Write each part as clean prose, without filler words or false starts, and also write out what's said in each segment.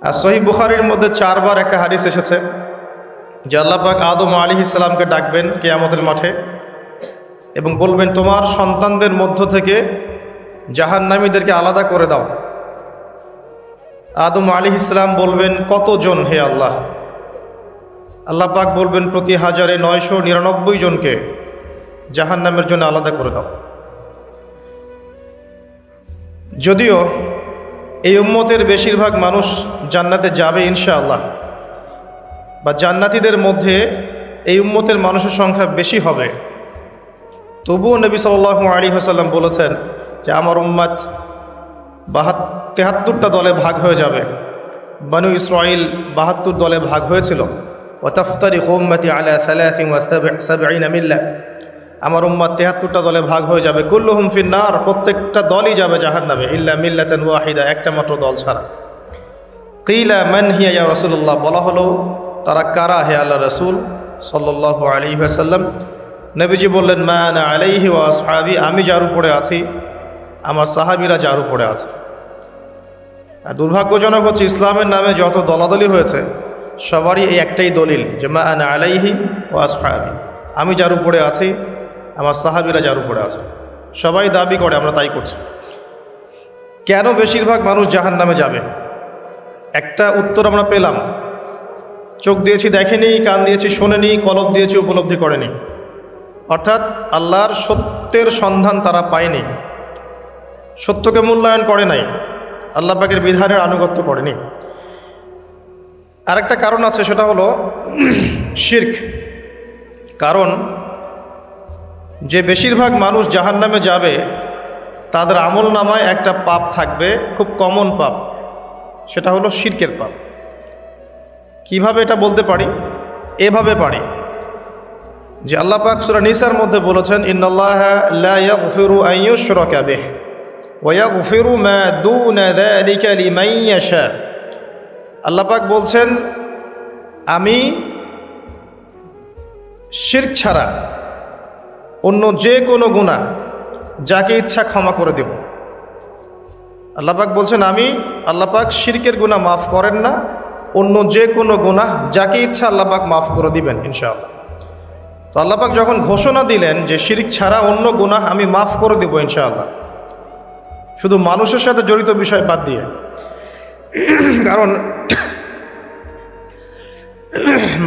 আর সহিহ বুখারীর মধ্যে 4 বার একটা হাদিস এসেছে যে আল্লাহ পাক আদম আলাইহিস সালামকে ডাকবেন কিয়ামতের মাঠে এবং বলবেন, তোমার সন্তানদের মধ্য থেকে জাহান্নামীদেরকে আলাদা করে দাও। আদম আলাইহিস সালাম বলবেন, কতজন হে আল্লাহ? আল্লাহ পাক বলবেন, প্রতি 1999 জনকে জাহান্নামের জন্য আলাদা করে দাও। যদিও এই উম্মতের বেশিরভাগ মানুষ জান্নাতে যাবে ইনশাআল্লাহ, বা জান্নাতীদের মধ্যে এই উম্মতের মানুষের সংখ্যা বেশি হবে, তবুও নবী সাল্লাল্লাহু আলাইহি ওয়াসাল্লাম বলেছেন যে আমার উম্মত 73টা দলে ভাগ হয়ে যাবে। বনু ইসরাঈল 72 দলে ভাগ হয়েছিল। ওয়া তাফতারিকু উম্মতি আলা 73 মিল্লাহ, আমার উম্মত 73টা দলে ভাগ হয়ে যাবে। কুল্লুহুম ফিন্নার, প্রত্যেকটা দলই যাবে জাহান্নামে, ইল্লা মিল্লাতান ওয়াহিদা, একটা মাত্র দল ছাড়া। কিলা মান হিয়া ইয়া রাসূলুল্লাহ, বলা হলো তারা কারা হে আল্লাহ রাসূল সাল্লাল্লাহু আলাইহি ওয়াসাল্লাম? নবীজি বললেন, মা আনা আলাইহি ওয়া আসহাবি, আমি যার উপরে আছি, আমার সাহাবীরা যার উপরে আছে। আর দুর্ভাগ্যজনক হচ্ছে ইসলামের নামে যত দলাদলি হয়েছে সবারই এই একটাই দলিল যে মা আনা আলাইহি ওয়া আসহাবি, আমি যার উপরে আছি, আমার সাহাবীরা যার উপরে আছে। সবাই দাবি করে, আমরা তাই করছি। কেন বেশিরভাগ মানুষ জাহান্নামে যাবে? একটা উত্তর আমরা পেলাম, চোখ দিয়েছি দেখেনি, কান দিয়েছি শোনেনি, কলব দিয়েছি উপলব্ধি করেনি। অর্থাৎ আল্লাহর সত্যের সন্ধান তারা পায়নি, সত্যকে মূল্যায়ন করে নাই, আল্লাহ পাকের বিধানের আনুগত্য করেনি। আরেকটা কারণ আছে, সেটা হলো শিরক। কারণ যে বেশিরভাগ মানুষ জাহান্নামে যাবে তাদের আমল নামায় একটা পাপ থাকবে, খুব কমন পাপ, সেটা হলো শিরকের পাপ। কিভাবে এটা বলতে পারি? এভাবে পারি যে আল্লাহ পাক সূরা নিসার মধ্যে বলেছেন, ইন্নাল্লাহা লা ইয়াগফিরু আন ইউশরাকা বিহি ওয়া ইয়াগফিরু মা দুনা যালিকা লিমান ইয়াশা। আল্লাহ পাক বলছেন, আমি শিরক ছাড়া অন্য যে কোনো গুনাহ যাকে ইচ্ছা ক্ষমা করে দেব। আল্লাহ পাক বলছেন, আমি আল্লাহ পাক শিরকের গুনাহ মাফ করেন না, অন্য যে কোনো গুনাহ যাকে ইচ্ছা আল্লাহ পাক মাফ করে দিবেন ইনশাআল্লাহ। তো আল্লাহ পাক যখন ঘোষণা দিলেন যে শিরক ছাড়া অন্য গুনাহ আমি মাফ করে দেব ইনশাআল্লাহ, শুধু মানুষের সাথে জড়িত বিষয় বাদ দিয়ে, কারণ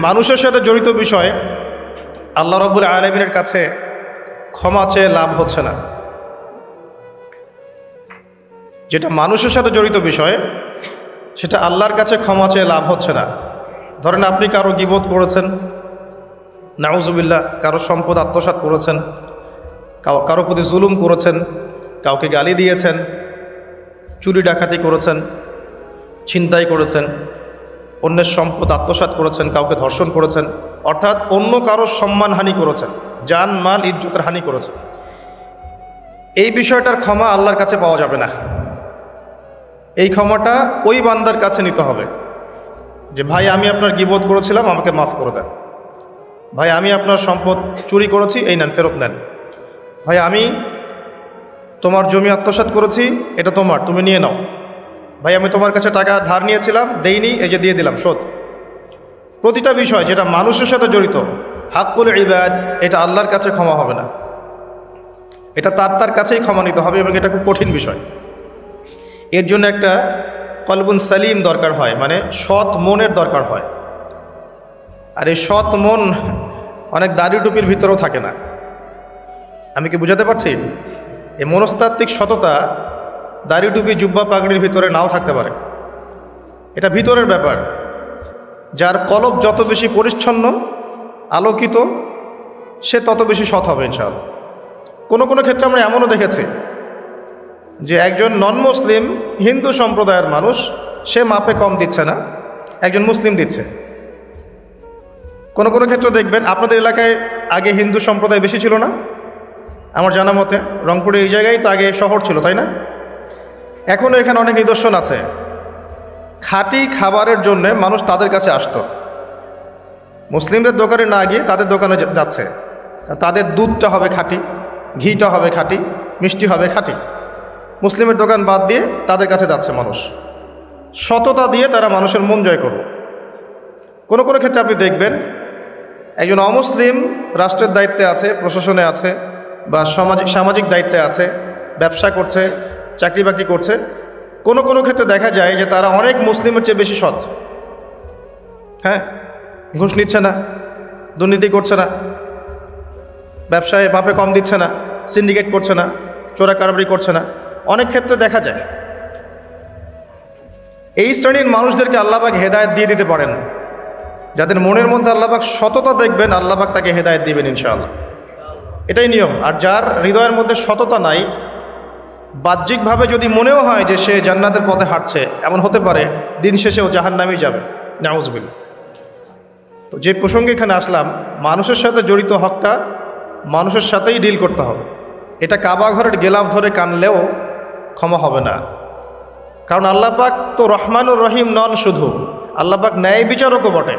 মানুষের সাথে জড়িত বিষয় আল্লাহ রাব্বুল আলামিনের কাছে ক্ষমা চেয়ে লাভ হচ্ছে না। যেটা মানুষের সাথে জড়িত বিষয় সেটা আল্লাহর কাছে ক্ষমা চেয়ে লাভ হচ্ছে না। ধরেন আপনি কারো গীবত করেছেন, নাউজুবিল্লাহ, কারো সম্পদ আত্মসাৎ করেছেন, কারো প্রতি জুলুম করেছেন, কাউকে গালি দিয়েছেন, চুরি ডাকাতি করেছেন, ছিনতাই করেছেন, অন্যের সম্পদ আত্মসাৎ করেছেন, কাউকে ধর্ষণ করেছেন, অর্থাৎ অন্য কারো সম্মানহানি করেছেন, জান মাল ইজ্জতের হানি করেছেন। এই বিষয়টার ক্ষমা আল্লাহর কাছে পাওয়া যাবে না। এই ক্ষমাটা ওই বান্দার কাছে নিতে হবে যে ভাই আমি আপনার গীবত করেছিলাম, আমাকে মাফ করে দেন। ভাই আমি আপনার সম্পদ চুরি করেছি, এই নেন, ফেরত নেন। ভাই আমি তোমার জমি আত্মসাৎ করেছি, এটা তোমার, তুমি নিয়ে নাও। ভাই আমি তোমার কাছে টাকা ধার নিয়েছিলাম, দেইনি, এই যে দিয়ে দিলাম, শোধ। প্রতিটা বিষয় যেটা মানুষের সাথে জড়িত, হাক্কুল ইবাদ, এটা আল্লাহর কাছে ক্ষমা হবে না, এটা তার কাছেই ক্ষমা নিতে হবে, এবং এটা খুব কঠিন বিষয়। এর জন্য একটা কলবুন সালিম দরকার হয়, মানে সৎ মনের দরকার হয়। আর এই সৎ মন অনেক দাড়ি টুপির ভিতরেও থাকে না। আমি কি বুঝাতে পারছি? এই মনস্তাত্ত্বিক সততা দাড়ি টুপি জুব্বা পাগড়ির ভিতরে নাও থাকতে পারে, এটা ভিতরের ব্যাপার। যার কলব যত বেশি পরিচ্ছন্ন আলোকিত, সে তত বেশি সৎ হবে ইনশাআল্লাহ। কোনো কোনো ক্ষেত্রে আমরা এমনও দেখেছি যে একজন নন মুসলিম হিন্দু সম্প্রদায়ের মানুষ, সে মাপে কম দিচ্ছে না, একজন মুসলিম দিচ্ছে। কোনো কোনো ক্ষেত্রে দেখবেন আপনাদের এলাকায় আগে হিন্দু সম্প্রদায় বেশি ছিল না? আমার জানা মতে রংপুরে এই জায়গায় তো আগে শহর ছিল, তাই না? এখনও এখানে অনেক নিদর্শন আছে। খাঁটি খাবারের জন্য মানুষ তাদের কাছে আসতো, মুসলিমদের দোকানে না গিয়ে তাদের দোকানে যাচ্ছে। তাদের দুধটা হবে খাঁটি, ঘিটা হবে খাঁটি, মিষ্টি হবে খাঁটি। মুসলিমের দোকান বাদ দিয়ে তাদের কাছে যাচ্ছে মানুষ। সততা দিয়ে তারা মানুষের মন জয় করবে। কোনো কোনো ক্ষেত্রে আপনি দেখবেন একজন অমুসলিম রাষ্ট্রের দায়িত্বে আছে, প্রশাসনে আছে, বা সামাজিক দায়িত্বে আছে, ব্যবসা করছে, চাকরি বাকরি করছে, কোনো কোনো ক্ষেত্রে দেখা যায় যে তারা অনেক মুসলিমের চেয়ে বেশি সৎ। হ্যাঁ, ঘুষ নিচ্ছে না, দুর্নীতি করছে না, ব্যবসায় মাপে কম দিচ্ছে না, সিন্ডিকেট করছে না, চোরা কারবারি করছে না, অনেক ক্ষেত্রে দেখা যায়। এই শ্রেণীর মানুষদেরকে আল্লাহবাক হেদায়েত দিয়ে দিতে পারেন। যাদের মনের মধ্যে আল্লাহবাক সততা দেখবেন, আল্লাহবাক তাকে হেদায়েত দিবেন ইনশাআল্লাহ, এটাই নিয়ম। আর যার হৃদয়ের মধ্যে সততা নাই, বাহ্যিকভাবে যদি মনেও হয় যে সে জান্নাতের পথে হাঁটছে, এমন হতে পারে দিন শেষেও জাহান্নামেই যাবে, নাউজুবিল্লাহ। তো যে প্রসঙ্গে এখানে আসলাম, মানুষের সাথে জড়িত হকটা মানুষের সাথেই ডিল করতে হবে। এটা কাবা ঘরের গেলাফ ধরে কানলেও ক্ষমা হবে না, কারণ আল্লাহ পাক তো রহমানুর রহিম নন, শুধু আল্লাহ পাক ন্যায় বিচারকও বটে।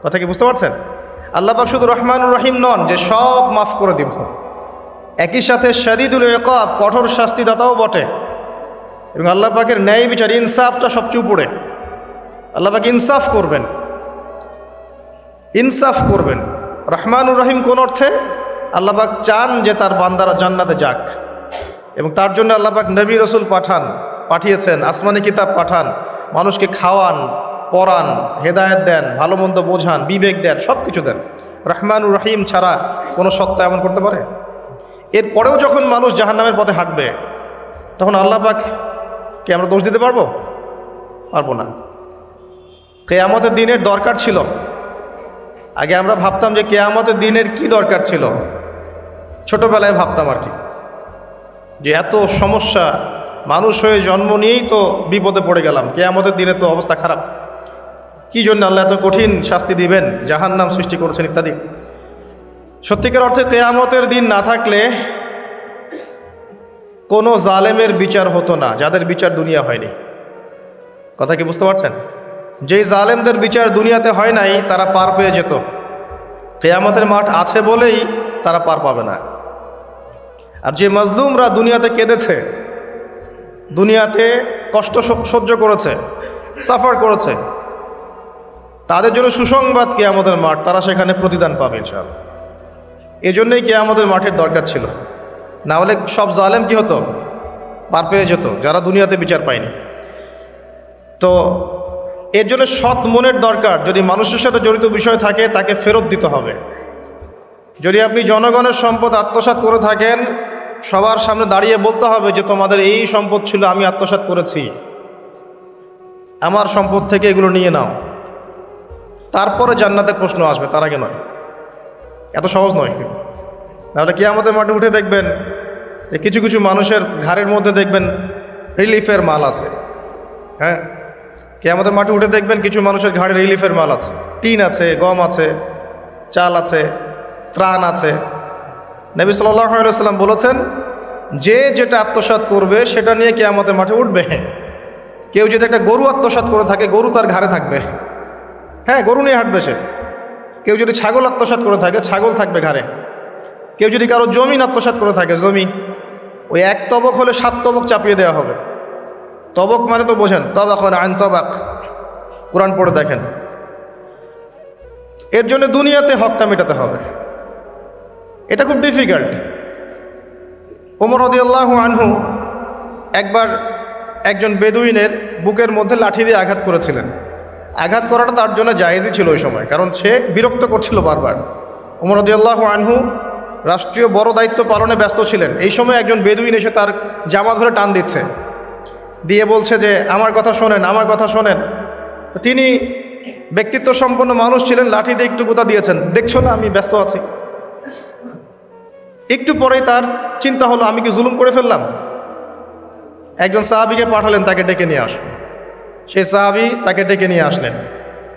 কথা কি বুঝতে পারছেন? আল্লাহ পাক শুধু রহমানুর রহিম নন যে সব মাফ করে দিব, একই সাথে শাদীদুল ইকাব, কঠোর শাস্তিদাতাও বটে। এবং আল্লাহ পাকের ন্যায় বিচার, ইনসাফটা সবচেয়ে উপরে। আল্লাহ পাক ইনসাফ করবেন, ইনসাফ করবেন। রহমানুর রহিম কোন অর্থে? আল্লাহ পাক চান যে তার বান্দারা জান্নাতে যাক, এবং তার জন্য আল্লাহ পাক নবী রসুল পাঠিয়েছেন, আসমানি কিতাব পাঠান, মানুষকে খাওয়ান, পড়ান, হেদায়েত দেন, ভালো মন্দ বোঝান, বিবেক দেন, সব কিছু দেন। রহমানুর রহিম ছাড়া কোনো সত্তা এমন করতে পারে? এরপরেও যখন মানুষ জাহান্নামের পথে হাঁটবে, তখন আল্লাহ পাককে আমরা দোষ দিতে পারবো? পারবো না। কিয়ামতের দিনের দরকার ছিল। আগে আমরা ভাবতাম যে কিয়ামতের দিনের কি দরকার ছিল, ছোটবেলায় ভাবতাম আর কি, যে এত সমস্যা, মানুষ হয়ে জন্ম নিয়েই তো বিপদে পড়ে গেলাম, কিয়ামতের দিনে তো অবস্থা খারাপ, কি জন্য আল্লাহ এত কঠিন শাস্তি দিবেন, জাহান্নাম সৃষ্টি করেছেন ইত্যাদি। সত্যিকার অর্থে কিয়ামতের দিন না থাকলে কোনো জালেমের বিচার হতো না, যাদের বিচার দুনিয়া হয়নি। কথা কি বুঝতে পারছেন? যেই জালেমদের বিচার দুনিয়াতে হয় নাই, তারা পার পেয়ে যেত। কিয়ামতের মাঠ আছে বলেই তারা পার পাবে না। আর যে মাজলুমরা দুনিয়াতে কেঁদেছে, দুনিয়াতে কষ্ট সহ্য করেছে, সাফার করেছে, তাদের জন্য সুসংবাদ কিয়ামতের মাঠ, তারা সেখানে প্রতিদান পাবে ইনশাআল্লাহ। এজন্যই কিয়ামতের মাঠের দরকার ছিল, না হলে সব জালেম কি হতো? পার পেয়ে যেত, যারা দুনিয়াতে বিচার পায়নি। তো এর জন্য সৎ মনের দরকার। যদি মানুষের সাথে জড়িত বিষয় থাকে, তাকে ফেরত দিতে হবে। যদি আপনি জনগণের সম্পদ আত্মসাৎ করে থাকেন, সবার সামনে দাঁড়িয়ে বলতে হবে যে তোমাদের এই সম্পদ ছিল, আমি আত্মসাৎ করেছি, আমার সম্পদ থেকে এগুলো নিয়ে নাও। তারপরে জান্নাতের প্রশ্ন আসবে, তার আগে নয়। এত সহজ নয়। নাহলে কিয়ামতের মাঠে উঠে দেখবেন যে কিছু কিছু মানুষের ঘাড়ের মধ্যে দেখবেন রিলিফের মাল আছে। হ্যাঁ, কিয়ামতের মাঠে উঠে দেখবেন কিছু মানুষের ঘাড়ে রিলিফের মাল আছে, টিন আছে, গম আছে, চাল আছে, ত্রাণ আছে। নবী সাল্লাল্লাহু আলাইহি ওয়াসাল্লাম বলেছেন, যে যেটা আত্মসাৎ করবে সেটা নিয়ে কিয়ামতের মাঠে উঠবে। কেউ যদি একটা গরু আত্মসাৎ করে থাকে, গরু তার ঘাড়ে থাকবে। হ্যাঁ, গরু নিয়ে হাঁটবে সে। কেউ যদি ছাগল আত্মসাৎ করে থাকে, ছাগল থাকবে ঘাড়ে। কেউ যদি কারো জমিন আত্মসাৎ করে থাকে, জমি, ওই এক তবক হলে 7 তবক চাপিয়ে দেওয়া হবে। তবক মানে তো বোঝেন, তবাক আন তবাক, কোরআন পড়ে দেখেন। এর জন্য দুনিয়াতে হকটা মেটাতে হবে, এটা খুব ডিফিকাল্ট। ওমর রাদিয়াল্লাহু আনহু একবার একজন বেদুইনের বুকের মধ্যে লাঠি দিয়ে আঘাত করেছিলেন। আঘাত করাটা তার জন্য জায়েজই ছিল ওই সময়, কারণ সে বিরক্ত করছিল বারবার। ওমর রাদিয়াল্লাহু আনহু রাষ্ট্রীয় বড় দায়িত্ব পালনে ব্যস্ত ছিলেন। এই সময় একজন বেদুইন এসে তার জামা ধরে টান দিচ্ছে, দিয়ে বলছে যে আমার কথা শোনেন, আমার কথা শোনেন। তিনি ব্যক্তিত্ব সম্পন্ন মানুষ ছিলেন, লাঠি দিয়ে একটু গুতা দিয়েছেন, দেখছো না আমি ব্যস্ত আছি। একটু পরেই তার চিন্তা হলো, আমি কি জুলুম করে ফেললাম? একজন সাহাবীকে পাঠালেন তাকে ডেকে নিয়ে আসুন। সেই সাহাবী তাকে ডেকে নিয়ে আসলেন।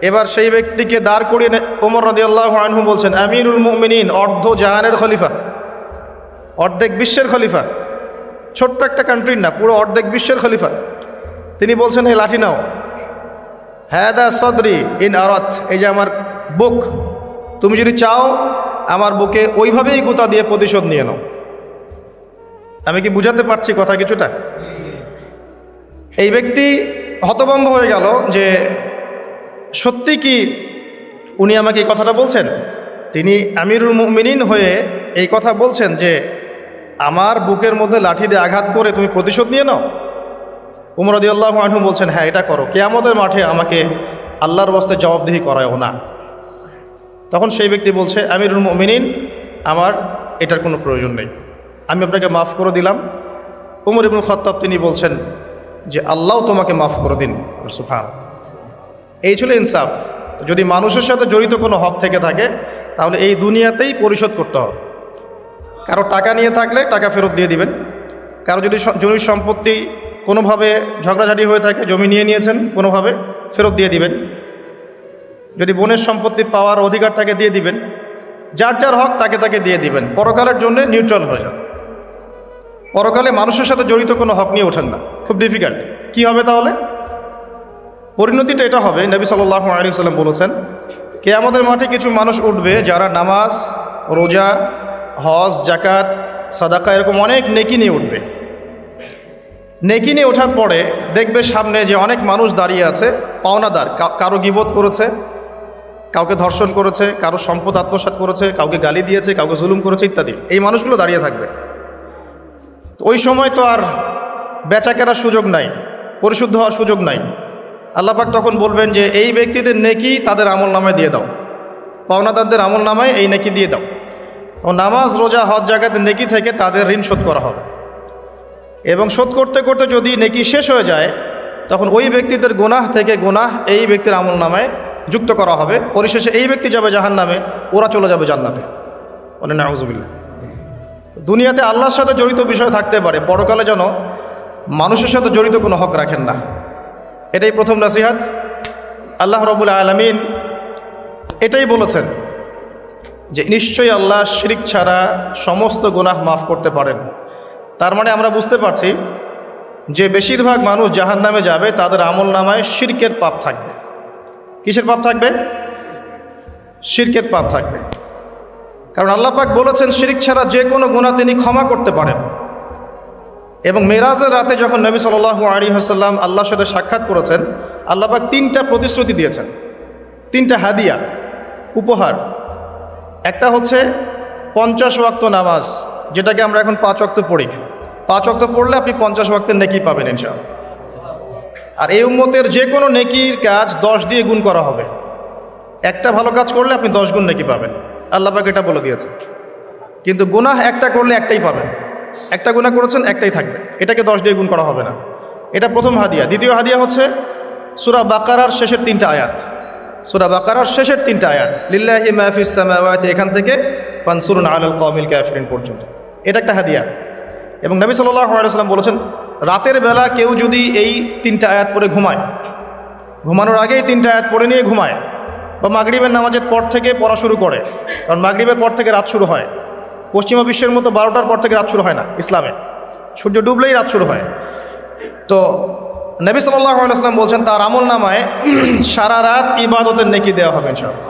এবার সেই ব্যক্তিকে দাঁড় করিয়ে ওমর রাদিয়াল্লাহু আনহু বলছেন, আমিরুল মুমিনিন, অর্ধ জাহানের খলিফা, অর্ধেক বিশ্বের খলিফা, ছোট্ট একটা কান্ট্রির না, পুরো অর্ধেক বিশ্বের খলিফা। তিনি বলছেন, এই লাঠি নাও। হাদা সদরি ইন আরাত, এই যে আমার বুক, তুমি যদি চাও আমার বুকে ওইভাবেই গুতা দিয়ে প্রতিশোধ নিয়ে নাও। আমি কি বুঝাতে পারছি কথা কিছুটা? এই ব্যক্তি হতভম্ব হয়ে গেল যে সত্যি কি উনি আমাকে এই কথাটা বলছেন। তিনি আমিরুল মুমিনিন হয়ে এই কথা বলছেন যে আমার বুকের মধ্যে লাঠি দিয়ে আঘাত করে তুমি প্রতিশোধ নিয়ে নাও। উমর রাদিয়াল্লাহু আনহু বলছেন, হ্যাঁ এটা করো, কিয়ামতের মাঠে আমাকে আল্লাহর ওয়াস্তে জবাবদিহি করায়ও না। তখন সেই ব্যক্তি বলছে, আমিরুল মুমিনিন, আমার এটার কোনো প্রয়োজন নেই, আমি আপনাকে মাফ করে দিলাম। উমর ইবনুল খাত্তাব তিনি বলছেন যে আল্লাহ তোমাকে মাফ করে দিন। সুবহান। এই ছিল ইনসাফ। যদি মানুষের সাথে জড়িত কোনো হক থেকে থাকে তাহলে এই দুনিয়াতেই পরিশোধ করতে হবে। কারো টাকা নিয়ে থাকলে টাকা ফেরত দিয়ে দিবেন। কারো যদি জমির সম্পত্তি কোনোভাবে ঝগড়াঝাটি হয়ে থাকে, জমি নিয়ে নিয়েছেন কোনোভাবে, ফেরত দিয়ে দিবেন। যদি বোনের সম্পত্তি পাওয়ার অধিকার থাকে দিয়ে দিবেন। যার যার হক তাকে তাকে দিয়ে দিবেন। পরকালের জন্য নিউট্রাল হয়ে যান। পরকালে মানুষের সাথে জড়িত কোনো হক নিয়ে ওঠেন না, খুব ডিফিকাল্ট। কি হবে তাহলে? পরিণতিটা এটা হবে, নবী সাল্লাল্লাহু আলাইহি ওয়াসাল্লাম বলেছেন, কিয়ামতের মাঠে কিছু মানুষ উঠবে যারা নামাজ, রোজা, হজ, জাকাত, সাদাকা এরকম অনেক নেকি নিয়ে উঠবে। নেকি নিয়ে ওঠার পরে দেখবে সামনে যে অনেক মানুষ দাঁড়িয়ে আছে পাওনাদার, কারো গীবত করেছে, কাউকে ধর্ষণ করেছে, কারো সম্পদ আত্মসাৎ করেছে, কাউকে গালি দিয়েছে, কাউকে জুলুম করেছে ইত্যাদি। এই মানুষগুলো দাঁড়িয়ে থাকবে। ওই সময় তো আর বেচা কেনার সুযোগ নাই, পরিশুদ্ধ হওয়ার সুযোগ নাই। আল্লাহ পাক তখন বলবেন যে এই ব্যক্তিদের নেকি তাদের আমল নামায় দিয়ে দাও, পাওনাদারদের আমল নামায় এই নেকি দিয়ে দাও। ও নামাজ, রোজা, হজ, জাকাতের নেকি থেকে তাদের ঋণ শোধ করা হবে। এবং শোধ করতে করতে যদি নেকি শেষ হয়ে যায় তখন ওই ব্যক্তিদের গুনাহ থেকে গুনাহ এই ব্যক্তির আমল নামায় যুক্ত করা হবে। পরিশেষে এই ব্যক্তি যাবে জাহান্নামে, ওরা চলে যাবে জান্নাতে। বলে নাউযুবিল্লাহ। দুনিয়াতে আল্লাহর সাথে জড়িত বিষয় থাকতে পারে, পরকালে যেন মানুষের সাথে জড়িত কোনো হক রাখেন না। এটাই প্রথম নসিহত। আল্লাহ রাব্বুল আলামিন এটাই বলেছেন যে নিশ্চয়ই আল্লাহ শিরক ছাড়া সমস্ত গুনাহ মাফ করতে পারেন। তার মানে আমরা বুঝতে পারছি যে বেশিরভাগ মানুষ জাহান্নামে যাবে তাদের আমল নামায় শিরকের পাপ থাকবে। কিসের পাপ থাকবে? শিরকের পাপ থাকবে। কারণ আল্লাহ পাক বলেছেন শিরক ছাড়া যে কোনো গুনাহ তিনি ক্ষমা করতে পারেন। এবং মেরাজের রাতে যখন নবী সাল্লাল্লাহু আলাইহি ওয়াসাল্লাম আল্লাহর সাথে সাক্ষাৎ করেছেন, আল্লাহ পাক 3টা প্রতিশ্রুতি দিয়েছেন, 3টা হাদিয়া, উপহার। একটা হচ্ছে 50 ওয়াক্ত নামাজ, যেটাকে আমরা এখন 5 ওয়াক্ত পড়ি। 5 ওয়াক্ত পড়লে আপনি 50 ওয়াক্তের নেকি পাবেন ইনশাআল্লাহ। আর এই উম্মতের যে কোনো নেকির কাজ 10 দিয়ে গুণ করা হবে। একটা ভালো কাজ করলে আপনি 10 গুণ নেকি পাবেন, আল্লাহ পাক এটা বলে দিয়েছেন। কিন্তু গুনাহ একটা করলে একটাই পাবেন। একটা গুনাহ করেছেন, একটাই থাকবে, এটাকে 10 দিয়ে গুণ করা হবে না। এটা প্রথম হাদিয়া। দ্বিতীয় হাদিয়া হচ্ছে সূরা বাকারার শেষের 3টা আয়াত। সূরা বাকারার শেষের 3টা আয়াত, লিল্লাহি মা ফিস সামাওয়াতি, এখান থেকে ফানসুরুন আলাল কওমিল কাফিরিন পর্যন্ত। এটা একটা হাদিয়া। এবং নবী সাল্লাল্লাহু আলাইহি ওয়াসাল্লাম বলেছেন, রাতের বেলা কেউ যদি এই 3টা আয়াত পড়ে ঘুমায়, ঘুমানোর আগেই 3টা আয়াত পড়ে নিয়ে ঘুমায়, বা মাগরিবের নামাজের পর থেকে পড়া শুরু করে, কারণ মাগরিবের পর থেকে রাত শুরু হয়। পশ্চিমা বিশ্বের মতো 12টার পর থেকে রাত শুরু হয় না ইসলামে, সূর্য ডুবলেই রাত শুরু হয়। তো নবী সাল্লাল্লাহু আলাইহি ওয়াসাল্লাম বলছেন তার আমল নামায় সারা রাত ইবাদতের নেকি দেওয়া হবে ইনশাআল্লাহ।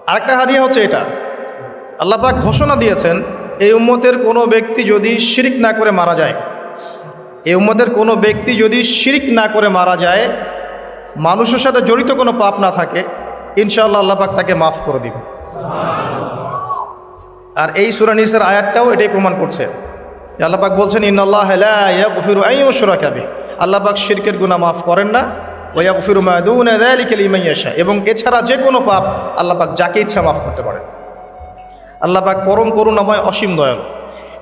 আরেকটা হাদিয়া হচ্ছে এটা, আল্লাহ পাক ঘোষণা দিয়েছেন এই উম্মতের কোনো ব্যক্তি যদি শিরিক না করে মারা যায়, এই উম্মতের কোনো ব্যক্তি যদি শিরিক না করে মারা যায়, মানুষের সাথে জড়িত কোনো পাপ না থাকে, ইনশাআল্লাহ আল্লাহ পাক তাকে মাফ করে দিবে। আর এই সূরা নিসার আয়াতটাও এটাই প্রমাণ করছে। আল্লাহ পাক বলছেন, ইন্নাল্লাহা লা ইয়াগফিরু আন ইউশরাকা বিহি, আল্লাহ পাক শিরকের গুনাহ মাফ করেন না। ওয়া ইয়াগফিরু মা দুনা যালিকা লিমান ইয়াশা, এবং এছাড়া যে কোনো পাপ আল্লাহ পাক যাকে ইচ্ছা মাফ করতে পারেন। আল্লাহ পাক পরম করুণাময়, অসীম দয়ালু।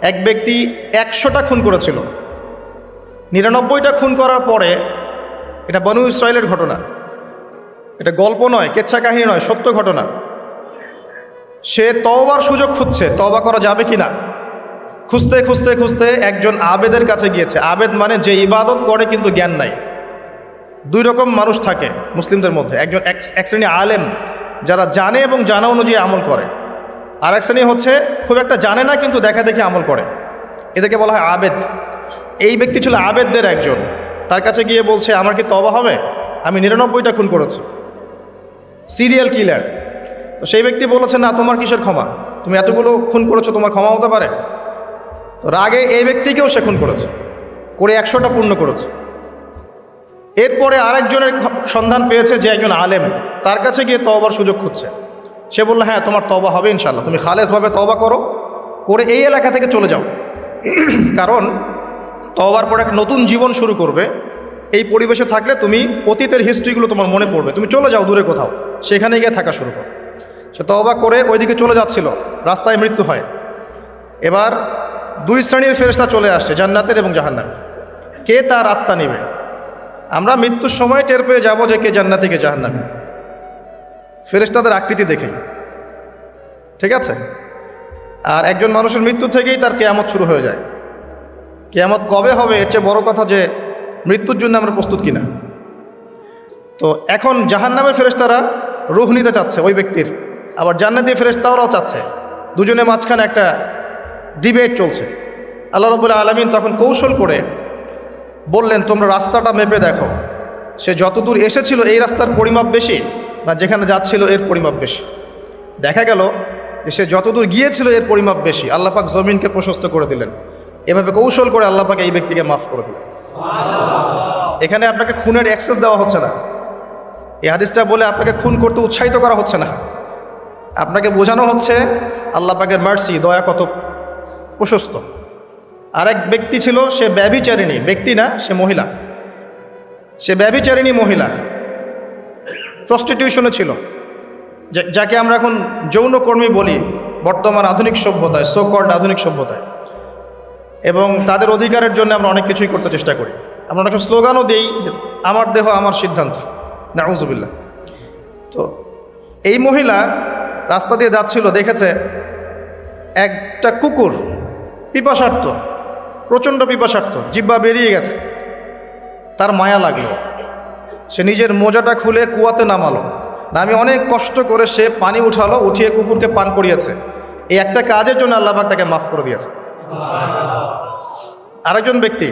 এক ব্যক্তি 100টা খুন করেছিল, 99টা খুন করার পরে, এটা বনু ইসরাইলের ঘটনা, এটা গল্প নয়, কেচ্ছা কাহিনী নয়, সত্য ঘটনা। সে তওবার সুযোগ খুঁজছে, তওবা করা যাবে কিনা। খুঁজতে খুঁজতে খুঁজতে একজন আবেদের কাছে গিয়েছে। আবেদ মানে যে ইবাদত করে কিন্তু জ্ঞান নাই। 2 রকম মানুষ থাকে মুসলিমদের মধ্যে, একজন এক শ্রেণী আলেম যারা জানে এবং জানা অনুযায়ী আমল করে, আর এক শ্রেণী হচ্ছে খুব একটা জানে না কিন্তু দেখা দেখে আমল করে, এদেরকে বলা হয় আবেদ। এই ব্যক্তি ছিল আবেদদের একজন। তার কাছে গিয়ে বলছে, আমার কি তওবা হবে? আমি 99টা খুন করেছি, সিরিয়াল কিলার। তো সেই ব্যক্তি বলেছে, না, তোমার কিসের ক্ষমা? তুমি এতগুলো খুন করেছো, তোমার ক্ষমা হতে পারে? তো রাগে এই ব্যক্তিকেও সে খুন করেছে, করে 100টা পূর্ণ করেছে। এরপরে আরেকজনের সন্ধান পেয়েছে যে একজন আলেম, তার কাছে গিয়ে তওবার সুযোগ খুঁজছে। সে বলল, হ্যাঁ তোমার তওবা হবে ইনশাআল্লাহ, তুমি খালেসভাবে তওবা করো, করে এই এলাকা থেকে চলে যাও। কারণ তওবার পরে একটা নতুন জীবন শুরু করবে, এই পরিবেশে থাকলে তুমি অতীতের হিস্ট্রিগুলো তোমার মনে পড়বে, তুমি চলে যাও দূরে কোথাও, সেখানে গিয়ে থাকা শুরু করো। সে তওবা করে ওইদিকে চলে যাচ্ছিল, রাস্তায় মৃত্যু হয়। এবার দুই শ্রেণীর ফেরেশতা চলে আসছে, জান্নাতের এবং জাহান্নামের। কে তার আত্মা নেবে? আমরা মৃত্যুর সময় টের পেয়ে যাব যে কে জান্নাতি কে জাহান্নামী, ফেরেশতাদের আকৃতি দেখে, ঠিক আছে? আর একজন মানুষের মৃত্যু থেকেই তার কিয়ামত শুরু হয়ে যায়। কিয়ামত কবে হবে এর চেয়ে বড় কথা যে মৃত্যুর জন্য আমরা প্রস্তুত কিনা। তো এখন জাহান্নামের ফেরেশতারা রূহ নিতে চাচ্ছে ওই ব্যক্তির, আবার জান্নাতি ফেরেশতারাও চাচ্ছে, দুজনের মাঝখানে একটা ডিবেট চলছে। আল্লাহ রাব্বুল আলামিন তখন কৌশল করে বললেন, তোমরা রাস্তাটা মেপে দেখো, সে যতদূর এসেছিল এই রাস্তার পরিমাপ বেশি না যেখানে যাচ্ছিল এর পরিমাপ বেশি। দেখা গেল যে সে যতদূর গিয়েছিল এর পরিমাপ বেশি। আল্লাহ পাক জমিনকে প্রশস্ত করে দিলেন। এভাবে কৌশল করে আল্লাহ পাক এই ব্যক্তিকে মাফ করে দিলেন। এখানে আপনাকে খুনের অ্যাক্সেস দেওয়া হচ্ছে না, এই হাদিসটা বলে আপনাকে খুন করতে উৎসাহিত করা হচ্ছে না, আপনাকে বোঝানো হচ্ছে আল্লাহ পাকের মার্সি, দয়া কত প্রশস্ত। আরেক ব্যক্তি ছিল, সে ব্যভিচারিণী, ব্যক্তি না, সে মহিলা, সে ব্যভিচারিণী মহিলা, প্রস্টিটিউশনে ছিল, যাকে আমরা এখন যৌনকর্মী বলি বর্তমান আধুনিক সভ্যতায়, সো কল্ড আধুনিক সভ্যতায়। এবং তাদের অধিকারের জন্য আমরা অনেক কিছুই করতে চেষ্টা করি। আমরা অনেক স্লোগানও দিই যে আমার দেহ আমার সিদ্ধান্ত, নাউজুবিল্লাহ। তো এই মহিলা রাস্তা দিয়ে যাচ্ছিল, দেখেছে একটা কুকুর পিপাসার্থ, প্রচণ্ড পিপাসার্থ, জিহ্বা বেরিয়ে গেছে। তার মায়া লাগলো, সে নিজের মোজাটা খুলে কুয়াতে নামালো, নামিয়ে অনেক কষ্ট করে সে পানি উঠালো, উঠিয়ে কুকুরকে পান করিয়েছে। এই একটা কাজের জন্য আল্লাহ পাক তাকে মাফ করে দিয়েছে। আরেকজন ব্যক্তি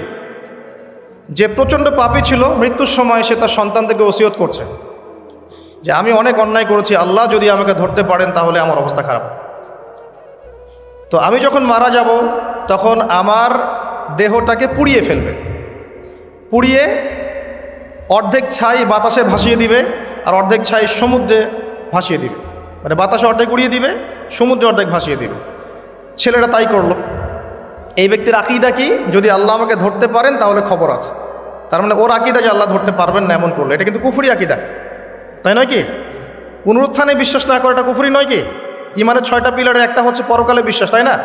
যে প্রচণ্ড পাপী ছিল, মৃত্যুর সময় সে তার সন্তানদেরকে ওসিয়ত করছে যে আমি অনেক অন্যায় করেছি, আল্লাহ যদি আমাকে ধরতে পারেন তাহলে আমার অবস্থা খারাপ। তো আমি যখন মারা যাব তখন আমার দেহটাকে পুড়িয়ে ফেলবে, পুড়িয়ে অর্ধেক ছাই বাতাসে ভাসিয়ে দিবে আর অর্ধেক ছাই সমুদ্রে ভাসিয়ে দিবে, মানে বাতাসে অর্ধেক উড়িয়ে দিবে, সমুদ্রে অর্ধেক ভাসিয়ে দিবে। ছেলেরা তাই করলো। এই ব্যক্তির আকীদা কি? যদি আল্লাহ আমাকে ধরতে পারেন তাহলে খবর আছে। তার মানে ওর আকীদা যে আল্লাহ ধরতে পারবেন না এমন করলো, এটা কিন্তু কুফরি আকীদা, তাই নয় কি? পুনরুত্থানে বিশ্বাস না করাটা কুফরি নয় কি? ইমানের 6টা পিলারের একটা হচ্ছে পরকালে বিশ্বাস, তাই না?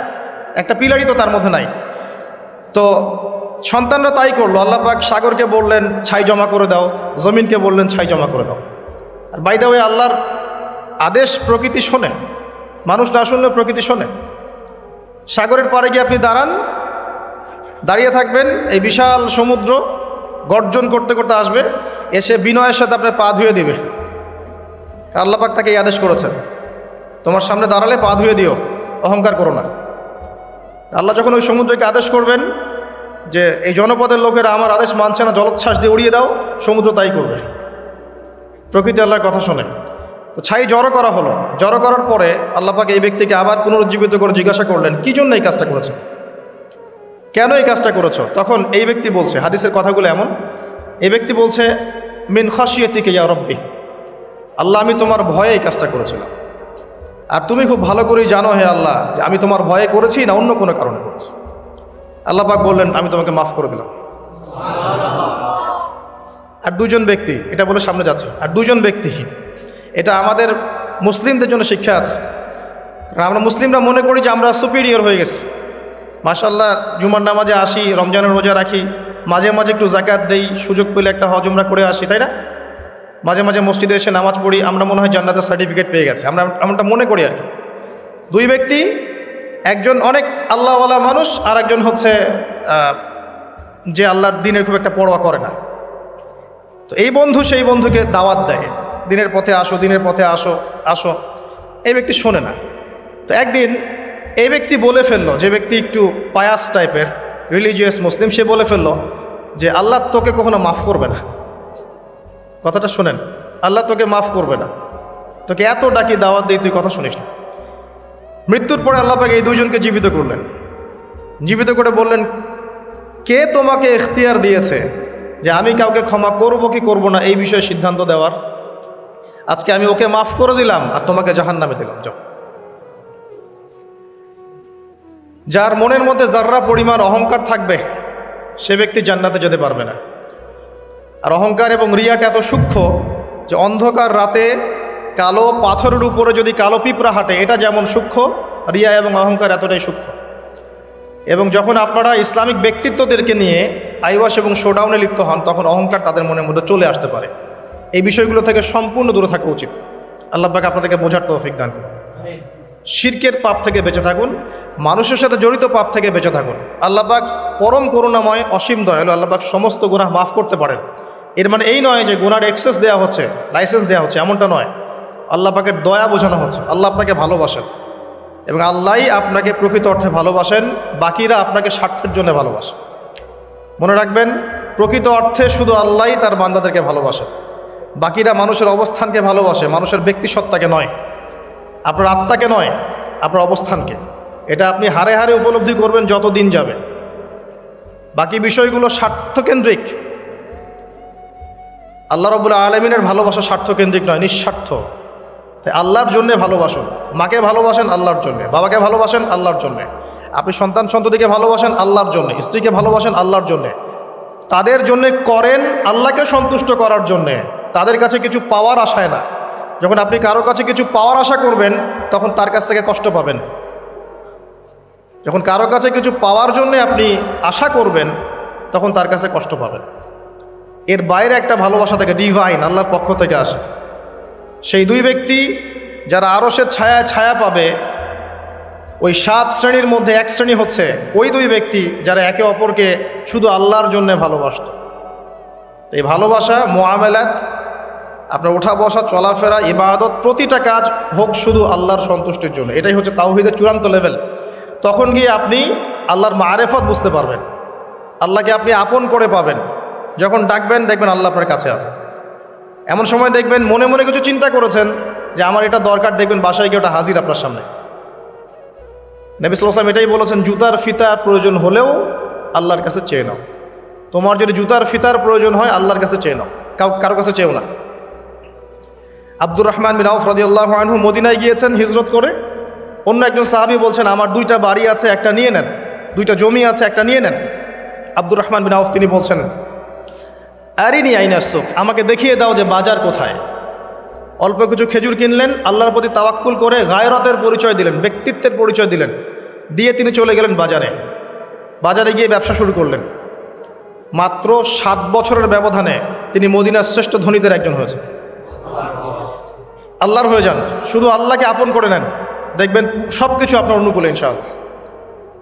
একটা পিলারই তো তার মধ্যে নাই। তো সন্তানরা তাই করলো। আল্লাহ পাক সাগরকে বললেন ছাই জমা করে দাও, জমিনকে বললেন ছাই জমা করে দাও। আর বাই দ্য ওয়ে, আল্লাহর আদেশ প্রকৃতি শোনে, মানুষ না শুনলে প্রকৃতি শোনে। সাগরের পাড়ে গিয়ে আপনি দাঁড়ান, দাঁড়িয়ে থাকবেন, এই বিশাল সমুদ্র গর্জন করতে করতে আসবে, এসে বিনয়ের সাথে আপনার পা ধুয়ে দিবে। আল্লাহ পাক তাকে এই আদেশ করেছেন, তোমার সামনে দাঁড়ালে পা ধুয়ে দিও, অহংকার করো না। আল্লাহ যখন ওই সমুদ্রকে আদেশ করবেন যে এই জনপদের লোকেরা আমার আদেশ মানছে না, জলোচ্ছ্বাস দিয়ে উড়িয়ে দাও, সমুদ্র তাই করবে। প্রকৃতি আল্লাহর কথা শোনে। তো ছাই জড়ো করা হলো। জড়ো করার পরে আল্লাহ পাক এই ব্যক্তিকে আবার পুনরুজ্জীবিত করে জিজ্ঞাসা করলেন, কি জন্য এই কাজটা করেছো, কেন এই কাজটা করেছো? তখন এই ব্যক্তি বলছে, হাদিসের কথাগুলো এমন, এই ব্যক্তি বলছে, মিন খাশিয়াতিকা ইয়া রব্বি, আল্লাহ আমি তোমার ভয়ে এই কাজটা করেছিলাম, আর তুমি খুব ভালো করেই জানো হে আল্লাহ যে আমি তোমার ভয়ে করেছি না অন্য কোনো কারণে করেছি। আল্লাহ পাক বললেন, আমি তোমাকে মাফ করে দিলাম। আর দুজন ব্যক্তি, এটা বলে সামনে যাচ্ছে, আর দুজন ব্যক্তি, এটা আমাদের মুসলিমদের জন্য শিক্ষা আছে। আমরা মুসলিমরা মনে করি যে আমরা সুপিরিয়র হয়ে গেছি, মাশাআল্লাহ জুমার নামাজে আসি, রমজানের রোজা রাখি, মাঝে মাঝে একটু জাকাত দেই, সুযোগ পেলে একটা হজ উমরা করে আসি, তাই না? মাঝে মাঝে মসজিদে এসে নামাজ পড়ি, আমরা মনে হয় জান্নাতের সার্টিফিকেট পেয়ে গেছে, আমরা এমনটা মনে করি আর কি। দুই ব্যক্তি, একজন অনেক আল্লাহওয়ালা মানুষ, আর একজন হচ্ছে যে আল্লাহর দিনের খুব একটা পরোয়া করে না। তো এই বন্ধু সেই বন্ধুকে দাওয়াত দেয়, দিনের পথে আসো, দিনের পথে আসো আসো। এই ব্যক্তি শোনে না। তো একদিন এই ব্যক্তি বলে ফেললো, যে ব্যক্তি একটু পায়াস টাইপের রিলিজিয়াস মুসলিম, সে বলে ফেললো যে আল্লাহ তোকে কখনো মাফ করবে না। কথাটা শোনেন, আল্লাহ তোকে মাফ করবে না, তোকে এত ডাকি দাওয়াত দিই, তুই কথা শুনিস না। মৃত্যুর পরে আল্লাহ পাক এই দুইজনকে জীবিত করলেন, জীবিত করে বললেন, কে তোমাকে ইখতিয়ার দিয়েছে যে আমি কাউকে ক্ষমা করব কি করব না এই বিষয়ে সিদ্ধান্ত দেওয়ার। আজকে আমি ওকে মাফ করে দিলাম আর তোমাকে জাহান্নামে দিলাম। যাও। যার মনের মধ্যে যার্রা পরিমাণ অহংকার থাকবে সে ব্যক্তি জান্নাতে যেতে পারবে না। আর অহংকার এবং রিয়াটা এত সূক্ষ্ম যে অন্ধকার রাতে কালো পাথরের উপরে যদি কালো পিঁপড়া হাঁটে, এটা যেমন সূক্ষ্ম, রিয়া এবং অহংকার এতটাই সূক্ষ্ম। এবং যখন আপনারা ইসলামিক ব্যক্তিত্বদেরকে নিয়ে আইওয়াশ এবং শোডাউনে লিপ্ত হন, তখন অহংকার তাদের মনের মধ্যে চলে আসতে পারে। এই বিষয়গুলো থেকে সম্পূর্ণ দূরে থাকা উচিত। আল্লাহ পাক আপনাদেরকে বোঝার তৌফিক দান করুন। শিরকের পাপ থেকে বেঁচে থাকুন, মানুষের সাথে জড়িত পাপ থেকে বেঁচে থাকুন। আল্লাহ পাক পরম করুণাময়, অসীম দয়ালু। আল্লাহ পাক সমস্ত গুনাহ মাফ করতে পারেন। এর মানে এই নয় যে গুনার এক্সেস দেওয়া হচ্ছে, লাইসেন্স দেওয়া হচ্ছে, এমনটা নয়। আল্লাহ পাকের দয়া বোঝানো হচ্ছে। আল্লাহ আপনাকে ভালোবাসেন এবং আল্লাহই আপনাকে প্রকৃত অর্থে ভালোবাসেন, বাকিরা আপনাকে স্বার্থের জন্য ভালোবাসেন। মনে রাখবেন, প্রকৃত অর্থে শুধু আল্লাহই তার বান্দাদেরকে ভালোবাসেন, বাকিরা মানুষের অবস্থানকে ভালোবাসে, মানুষের ব্যক্তিসত্তাকে নয়, আপনার আত্মাকে নয়, আপনার অবস্থানকে। এটা আপনি হারে হারে উপলব্ধি করবেন যত দিন যাবে। বাকি বিষয়গুলো স্বার্থকেন্দ্রিক। আল্লাহ রাব্বুল আলামিনের ভালোবাসা স্বার্থকেন্দ্রিক নয়, নিঃস্বার্থ। তাই আল্লাহর জন্যে ভালোবাসুন। মাকে ভালোবাসেন আল্লাহর জন্যে, বাবাকে ভালোবাসেন আল্লাহর জন্যে, আপনি সন্তান সন্ততিকে ভালোবাসেন আল্লাহর জন্যে, স্ত্রীকে ভালোবাসেন আল্লাহর জন্যে। তাদের জন্যে করেন আল্লাহকে সন্তুষ্ট করার জন্যে, তাদের কাছে কিছু পাওয়ার আশায় না। যখন আপনি কারো কাছে কিছু পাওয়ার আশা করবেন তখন তার কাছ থেকে কষ্ট পাবেন। যখন কারো কাছে কিছু পাওয়ার জন্যে আপনি আশা করবেন তখন তার কাছে কষ্ট পাবেন। এর বাইরে একটা ভালোবাসা থেকে, ডিভাইন, আল্লাহর পক্ষ থেকে আসে। সেই দুই ব্যক্তি যারা আরশের ছায়া ছায়া পাবে, ওই 7 শ্রেণীর মধ্যে এক শ্রেণী হচ্ছে ওই দুই ব্যক্তি যারা একে অপরকে শুধু আল্লাহর জন্য ভালোবাসত। এই ভালোবাসা, মুআমালাত, আপনার ওঠা বসা, চলাফেরা, ইবাদত, প্রতিটা কাজ হোক শুধু আল্লাহর সন্তুষ্টির জন্য। এটাই হচ্ছে তাওহীদের চূড়ান্ত লেভেল। তখন গিয়ে আপনি আল্লাহর মারেফত বুঝতে পারবেন, আল্লাহকে আপনি আপন করে পাবেন। যখন ডাকবেন দেখবেন আল্লাহ আপনার কাছে আছে। এমন সময় দেখবেন মনে মনে কিছু চিন্তা করেছেন যে আমার এটা দরকার, দেখবেন বাসায় গিয়ে ওটা হাজির আপনার সামনে। নবী সাল্লাল্লাহু আলাইহি ওয়াসাল্লাম এটাই বলেছেন, জুতার ফিতার প্রয়োজন হলেও আল্লাহর কাছে চেয়ে নাও। তোমার যদি জুতার ফিতার প্রয়োজন হয় আল্লাহর কাছে চেয়ে নাও, কারো কাছে চেয়েও না। আব্দুর রহমান বিন আউফ রাদিয়াল্লাহু আনহু মদিনায় গিয়েছেন হিজরত করে। অন্য একজন সাহাবী বলছেন, আমার 2টা বাড়ি আছে, একটা নিয়ে নেন, 2টা জমি আছে, একটা নিয়ে নেন। আব্দুর রহমান বিন আউফ তিনি বলছেন, আরিনি আইনা সুক, আমাকে দেখিয়ে দাও যে বাজার কোথায়। অল্প কিছু খেজুর কিনলেন, আল্লাহর প্রতি তাওয়াক্কুল করে গায়রতের পরিচয় দিলেন, ব্যক্তিত্বের পরিচয় দিলেন, দিয়ে তিনি চলে গেলেন বাজারে। বাজারে গিয়ে ব্যবসা শুরু করলেন। মাত্র 7 বছরের ব্যবধানে তিনি মদিনার শ্রেষ্ঠ ধনীদের একজন হয়েছে। আল্লাহর হয়ে যান, শুধু আল্লাহকে আপন করে নেন, দেখবেন সব কিছু আপনার অনুকূলে ইনশাআল্লাহ।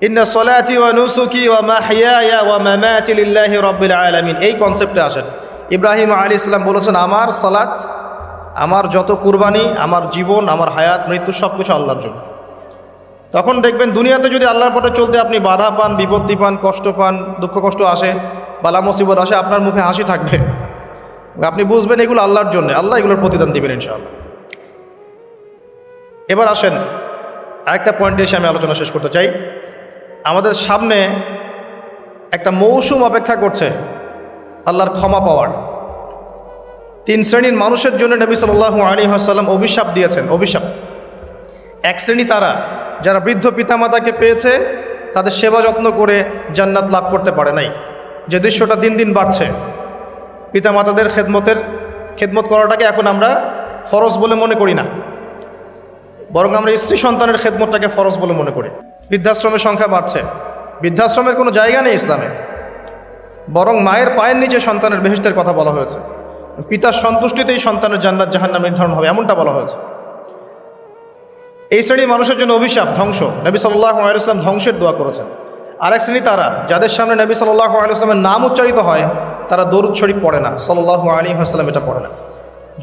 ইন্না সলাতি ওয়া নুসুকি ওয়া মাহইয়ায়া ওয়া মামাতি লিল্লাহি রাব্বিল আলামিন, এই কনসেপ্টে আসেন। ইব্রাহিম আলাইহিস সালাম বলেছেন, আমার সালাত, আমার যত কুরবানি, আমার জীবন, আমার হায়াত, মৃত্যু সব কিছু আল্লাহর জন্য। তখন দেখবেন দুনিয়াতে যদি আল্লাহর পথে চলতে আপনি বাধা পান, বিপত্তি পান, কষ্ট পান, দুঃখ কষ্ট আসে, বালা মুসিবত আসে, আপনার মুখে হাসি থাকবে। আপনি বুঝবেন এগুলো আল্লাহর জন্য, আল্লাহ এগুলোর প্রতিদান দিবেন ইনশাআল্লাহ। এবার আসেন আরেকটা পয়েন্টে এসে আমি আলোচনা শেষ করতে চাই। আমাদের সামনে একটা মৌসুম অপেক্ষা করছে আল্লাহর ক্ষমা পাওয়ার। 3 শ্রেণীর মানুষের জন্য নবী সাল্লাল্লাহু আলাইহি ওয়াসাল্লাম অভিশাপ দিয়েছেন। অভিশাপ, এক শ্রেণী তারা যারা বৃদ্ধ পিতামাতাকে পেয়েছে, তাদের সেবা যত্ন করে জান্নাত লাভ করতে পারে নাই। যে দৃশ্যটা দিন দিন বাড়ছে, পিতামাতাদের খেদমত করাটাকে এখন আমরা ফরজ বলে মনে করি না, বরং আমরা স্ত্রী সন্তানের খেদমতটাকে ফরজ বলে মনে করি। বৃদ্ধাশ্রমের সংখ্যা বাড়ছে। বৃদ্ধাশ্রমের কোনো জায়গা নেই ইসলামে, বরং মায়ের পায়ের নিচে সন্তানের বেহেশতের কথা বলা হয়েছে। পিতার সন্তুষ্টিতেই সন্তানের জান্নাত জাহান্নাম নির্ধারণ হবে, এমনটা বলা হয়েছে। এই শ্রেণী মানুষের জন্য অভিশাপ, ধ্বংস। নবী সাল্লাল্লাহু আলাইহি ওয়াসাল্লাম ধ্বংসের দোয়া করেছেন। আরেক শ্রেণী তারা যাদের সামনে নবী সাল্লাল্লাহু আলাইহি ওয়াসাল্লামের নাম উচ্চারিত হয়, তারা দরুদ শরীফ পড়ে না, সাল্লাল্লাহু আলাইহি ওয়াসাল্লাম এটা পড়ে না।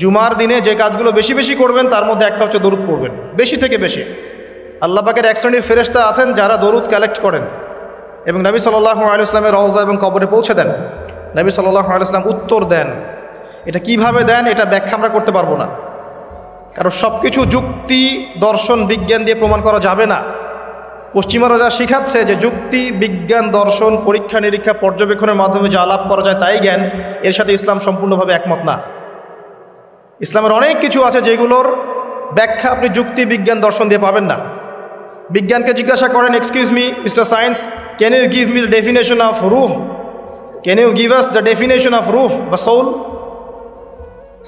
জুমার দিনে যে কাজগুলো বেশি বেশি করবেন তার মধ্যে একটা হচ্ছে দরুদ পড়বেন, বেশি থেকে বেশি। আল্লাহ পাকের এক শ্রেণীর ফেরেশতা আছেন যারা দরুদ কালেক্ট করেন এবং নবী সাল্লাল্লাহু আলাইহি ওয়াসাল্লামের রওজা এবং কবরে পৌঁছে দেন। নবী সাল্লাল্লাহু আলাইহি ওয়াসাল্লাম উত্তর দেন। এটা কিভাবে দেন এটা ব্যাখ্যা আমরা করতে পারবো না, কারণ সব কিছু যুক্তি, দর্শন, বিজ্ঞান দিয়ে প্রমাণ করা যাবে না। পশ্চিমারা যা শিখাচ্ছে যে যুক্তি, বিজ্ঞান, দর্শন, পরীক্ষা নিরীক্ষা, পর্যবেক্ষণের মাধ্যমে যা লাভ করা যায় তাই জ্ঞান, এর সাথে ইসলাম সম্পূর্ণভাবে একমত না। ইসলামের অনেক কিছু আছে যেগুলোর ব্যাখ্যা আপনি যুক্তি, বিজ্ঞান, দর্শন দিয়ে পাবেন না। বিজ্ঞানকে জিজ্ঞাসা করেন, excuse me mister science, can you give me the definition of রুহ, can you give us the definition of রুহ বা সোল?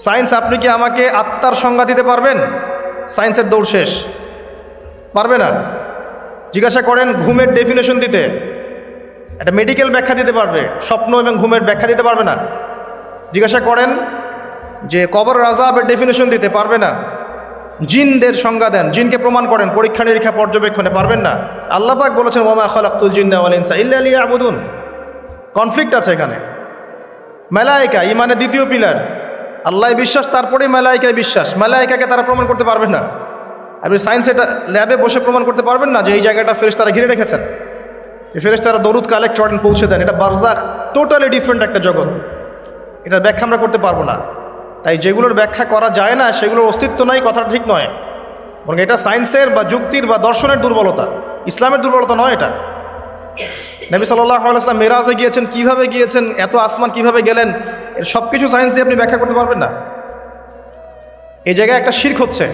সায়েন্স, আপনি কি আমাকে আত্মার সংজ্ঞা দিতে পারবেন? সায়েন্সের দৌড় শেষ, পারবে না। জিজ্ঞাসা করেন ঘুমের ডেফিনেশন দিতে, একটা মেডিকেল ব্যাখ্যা দিতে পারবে, স্বপ্ন এবং ঘুমের ব্যাখ্যা দিতে পারবে না। জিজ্ঞাসা করেন যে কবর আযাবের ডেফিনেশন দিতে, পারবে না। জিনদের সংজ্ঞা দেন, জিনকে প্রমাণ করেন পরীক্ষা নিরীক্ষা পর্যবেক্ষণে, পারবেন না। আল্লাহ পাক বলেছেন ওয়া মা খালাকতুল জিন্না ওয়াল ইনসা ইল্লা লিয়াবুদুন। কনফ্লিক্ট আছে এখানে। মালায়েকা, ইমানের দ্বিতীয় পিলার, আল্লাহ বিশ্বাস, তারপরেই মালায়েকায় বিশ্বাস। মালায়েকাকে তারা প্রমাণ করতে পারবে না। আপনি সায়েন্স এটা ল্যাবে বসে প্রমাণ করতে পারবেন না যে এই জায়গাটা ফেরেশতারা ঘিরে রেখেছেন, ফেরেশতারা দরুদ কালেক্ট করেন, পৌঁছে দেন। এটা বারজাখ, টোটালি ডিফারেন্ট একটা জগৎ। এটার ব্যাখ্যা আমরা করতে পারবো না। তাই যেগুলোর ব্যাখ্যা করা যায় না সেগুলোর অস্তিত্ব নাই, কথাটা ঠিক নয়। বরং এটা সায়েন্সের বা যুক্তির বা দর্শনের দুর্বলতা, ইসলামের দুর্বলতা নয় এটা। নবী সাল্লাল্লাহু আলাইহি ওয়াসাল্লাম মেরাজে গিয়েছেন, কিভাবে গিয়েছেন, এত আসমান কিভাবে গেলেন, এর সব কিছু সায়েন্স দিয়ে আপনি ব্যাখ্যা করতে পারবেন না। এই জায়গায় একটা শিরক হচ্ছে।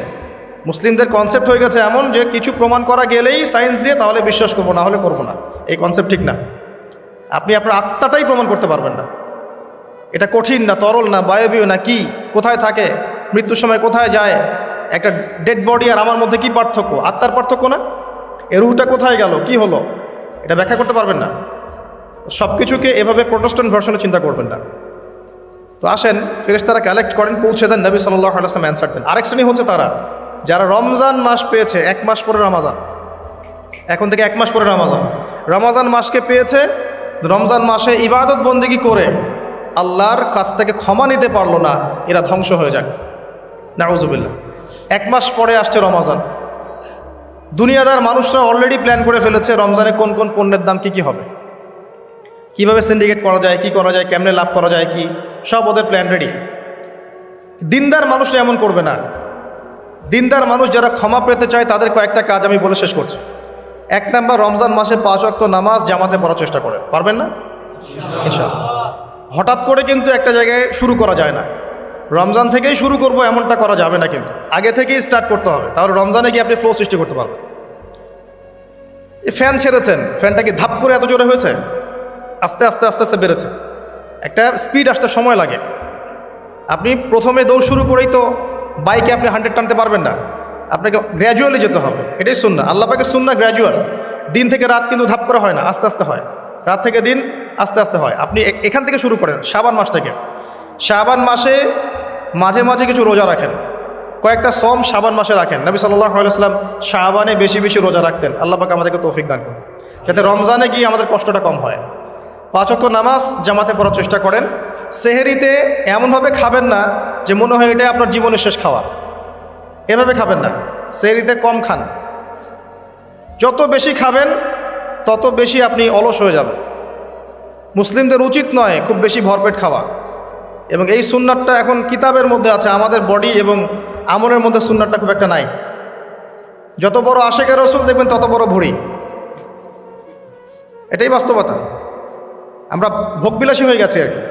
মুসলিমদের কনসেপ্ট হয়ে গেছে এমন যে কিছু প্রমাণ করা গেলেই সায়েন্স দিয়ে তাহলে বিশ্বাস করবো, না হলে করবো না। এই কনসেপ্ট ঠিক না। আপনি আপনার আত্মাটাই প্রমাণ করতে পারবেন না। এটা কঠিন না, তরল না, বায়বীয় না, কি, কোথায় থাকে, মৃত্যুর সময় কোথায় যায়, একটা ডেড বডি আর আমার মধ্যে কি পার্থক্য? আত্মার পার্থক্য না? এর রুহটা কোথায় গেল, কি হলো, এটা ব্যাখ্যা করতে পারবেন না। সব কিছুকে এভাবে প্রোটেস্ট্যান্ট ভার্সনে চিন্তা করবেন না। তো আসেন, ফেরেশতারা কালেক্ট করেন, পৌঁছে দেন, নবী সাল্লাল্লাহু আলাইহি ওয়াসাল্লাম অ্যানসার দেন। আরেক শ্রেণী হচ্ছে তারা যারা রমজান মাস পেয়েছে, 1 মাস পরে রমাজান, এখন থেকে 1 মাস পরে রমাজান, রমাজান মাসকে পেয়েছে, রমজান মাসে ইবাদত বন্দেগী করে আল্লাহর কাছ থেকে ক্ষমা নিতে পারলো না, এরা ধ্বংস হয়ে যাক, নাউজুবিল্লাহ। 1 মাস পরে আসছে রমাজান, দুনিয়াদার মানুষরা অলরেডি প্ল্যান করে ফেলেছে রমজানে কোন কোন পণ্যের দাম কী কী হবে, কীভাবে সিন্ডিকেট করা যায়, কি করা যায়, কেমনে লাভ করা যায়, কি সব ওদের প্ল্যান রেডি। দিনদার মানুষরা এমন করবে না। দিনদার মানুষ যারা ক্ষমা পেতে চায় তাদের কয়েকটা কাজ আমি বলে শেষ করছি। 1 নাম্বার, রমজান মাসে 5 ওয়াক্ত নামাজ জামাতে পড়ার চেষ্টা করে, পারবেন না? ইনশাআল্লাহ। হঠাৎ করে কিন্তু একটা জায়গায় শুরু করা যায় না। রমজান থেকেই শুরু করব এমনটা করা যাবে না, কিন্তু আগে থেকেই স্টার্ট করতে হবে, তাহলে রমজানে গিয়ে আপনি ফ্লো সৃষ্টি করতে পারবেন। এই ফ্যান ছেড়েছেন, ফ্যানটা কি ধাপ করে এত জোরে হয়েছে? আস্তে আস্তে আস্তে আস্তে বেড়েছে। একটা স্পিড আসতে সময় লাগে। আপনি প্রথমে দৌড় শুরু করেই তো বাইকে আপনি 100 টানতে পারবেন না, আপনাকে গ্র্যাজুয়ালি যেতে হবে। এটাই সুন্নাহ, আল্লাহ পাকের সুন্নাহ গ্র্যাজুয়াল। দিন থেকে রাত কিন্তু ধাপ করে হয় না, আস্তে আস্তে হয়। রাত থেকে দিন আস্তে আস্তে হয়। আপনি এখান থেকে শুরু করেন, শাবান মাস থেকে। শাবান মাসে মাঝে মাঝে কিছু রোজা রাখেন, কয়েকটা সম শাবান মাসে রাখেন। নবী সাল্লাল্লাহু আলাইহি ওয়াসাল্লাম শাবানে বেশি বেশি রোজা রাখতেন। আল্লাহ পাক আমাদেরকে তৌফিক দান করুন, যাতে রমজানে গিয়ে আমাদের কষ্টটা কম হয়। 5 ওয়াক্ত নামাজ জামাতে পড়ার চেষ্টা করেন। সেহরিতে এমনভাবে খাবেন না যে মনে হয় এটাই আপনার জীবনের শেষ খাওয়া, এভাবে খাবেন না। সেহরিতে কম খান, যত বেশি খাবেন তত বেশি আপনি অলস হয়ে যাবেন। মুসলিমদের উচিত নয় খুব বেশি ভরপেট খাওয়া, এবং এই সুন্নাতটা এখন কিতাবের মধ্যে আছে, আমাদের বডি এবং আমলের মধ্যে সুন্নাতটা খুব একটা নাই। যত বড় আশেকের রসুল দেখবেন তত বড় ভুঁড়ি, এটাই বাস্তবতা। আমরা ভোগবিলাসী হয়ে গেছি আর কি।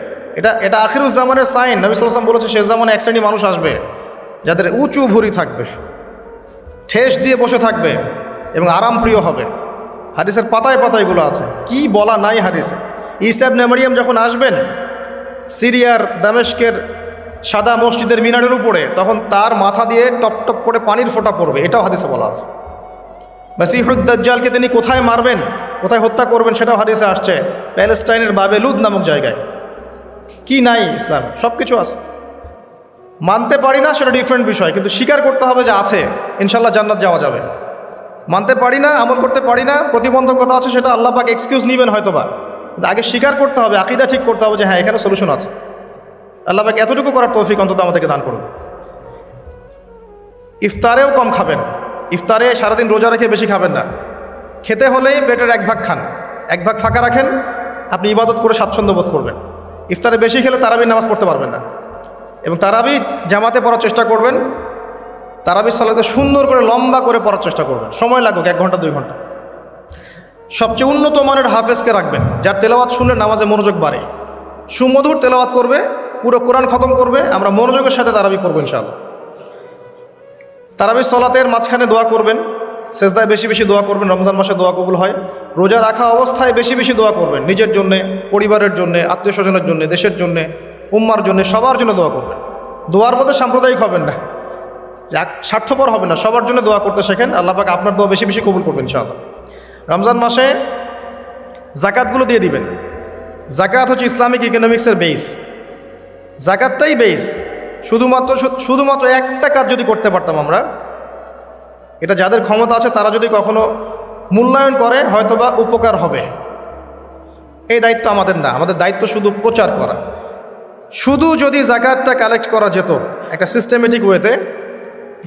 এটা আখিরুজ্জামানের সাইন। নবী সাল্লাল্লাহু আলাইহি ওয়াসাল্লাম বলেছে শেষ জামানে এক শ্রেণী মানুষ আসবে যাদের উঁচু ভুঁড়ি থাকবে, ঠেস দিয়ে বসে থাকবে এবং আরামপ্রিয় হবে। হাদিসের পাতায় পাতায় এগুলো আছে, কি বলা নাই হাদিসে। ঈসা ইবনে মারইয়াম যখন আসবেন সিরিয়ার দামেস্কের সাদা মসজিদের মিনারের উপরে, তখন তার মাথা দিয়ে টপ টপ করে পানির ফোঁটা পড়বে, এটাও হাদিসে বলা আছে। মাসিহুদ দাজ্জালকে তিনি কোথায় মারবেন, কোথায় হত্যা করবেন, সেটাও হাদিসে আসছে, প্যালেস্টাইনের বাবেলুদ নামক জায়গায়। কি নাই ইসলাম? সব কিছু আছে। মানতে পারি না সেটা ডিফারেন্ট বিষয়, কিন্তু স্বীকার করতে হবে যে আছে, ইনশাল্লাহ জান্নাত যাওয়া যাবে। মানতে পারি না, আমল করতে পারি না, প্রতিবন্ধকতা আছে, সেটা আল্লাহ পাক এক্সকিউজ নেবেন হয়তোবা, কিন্তু আগে স্বীকার করতে হবে, আকীদা ঠিক করতে হবে যে হ্যাঁ এখানে সলিউশন আছে। আল্লাহ পাক এতটুকু করার তৌফিক অন্তত আমাদেরকে দান করুন। ইফতারেও কম খাবেন। ইফতারে সারাদিন রোজা রেখে বেশি খাবেন না। খেতে হলেই পেটের 1 ভাগ খান, 1 ভাগ ফাঁকা রাখেন, আপনি ইবাদত করে স্বাচ্ছন্দ্য বোধ করবেন। ইফতারে বেশি খেলে তারাবির নামাজ পড়তে পারবেন না, এবং তারাবি জামাতে পড়ার চেষ্টা করবেন। তারাবি সালাতে সুন্দর করে লম্বা করে পড়ার চেষ্টা করবেন, সময় লাগুক 1 ঘন্টা 2 ঘন্টা। সবচেয়ে উন্নত মানের হাফেজকে রাখবেন, যার তেলাওয়াত শুনলে নামাজে মনোযোগ বাড়ে, সুমধুর তেলাওয়াত করবে, পুরো কোরআন খতম করবে। আমরা মনোযোগের সাথে তারাবি করবো ইনশাআল্লাহ। তারাবি সলাতের মাঝখানে দোয়া করবেন, সেজদায় বেশি বেশি দোয়া করবেন, রমজান মাসে দোয়া কবুল হয়। রোজা রাখা অবস্থায় বেশি বেশি দোয়া করবেন, নিজের জন্যে, পরিবারের জন্যে, আত্মীয় স্বজনের জন্যে, দেশের জন্যে, উম্মার জন্যে, সবার জন্য দোয়া করবেন। দোয়ার মধ্যে সাম্প্রদায়িক হবেন না, স্বার্থপর হবেন না, সবার জন্য দোয়া করতে শেখেন। আল্লাহ পাক আপনার দোয়া বেশি বেশি কবুল করবেন ইনশাআল্লাহ। রমজান মাসে জাকাতগুলো দিয়ে দিবেন। জাকাত হচ্ছে ইসলামিক ইকোনমিক্সের বেস, জাকাতটাই বেস। শুধুমাত্র একটা কাজ যদি করতে পারতাম আমরা, এটা যাদের ক্ষমতা আছে তারা যদি কখনো মূল্যায়ন করে হয়তোবা উপকার হবে। এই দায়িত্ব আমাদের না, আমাদের দায়িত্ব শুধু প্রচার করা। শুধু যদি জাকাতটা কালেক্ট করা যেত একটা সিস্টেমেটিক ওয়েতে,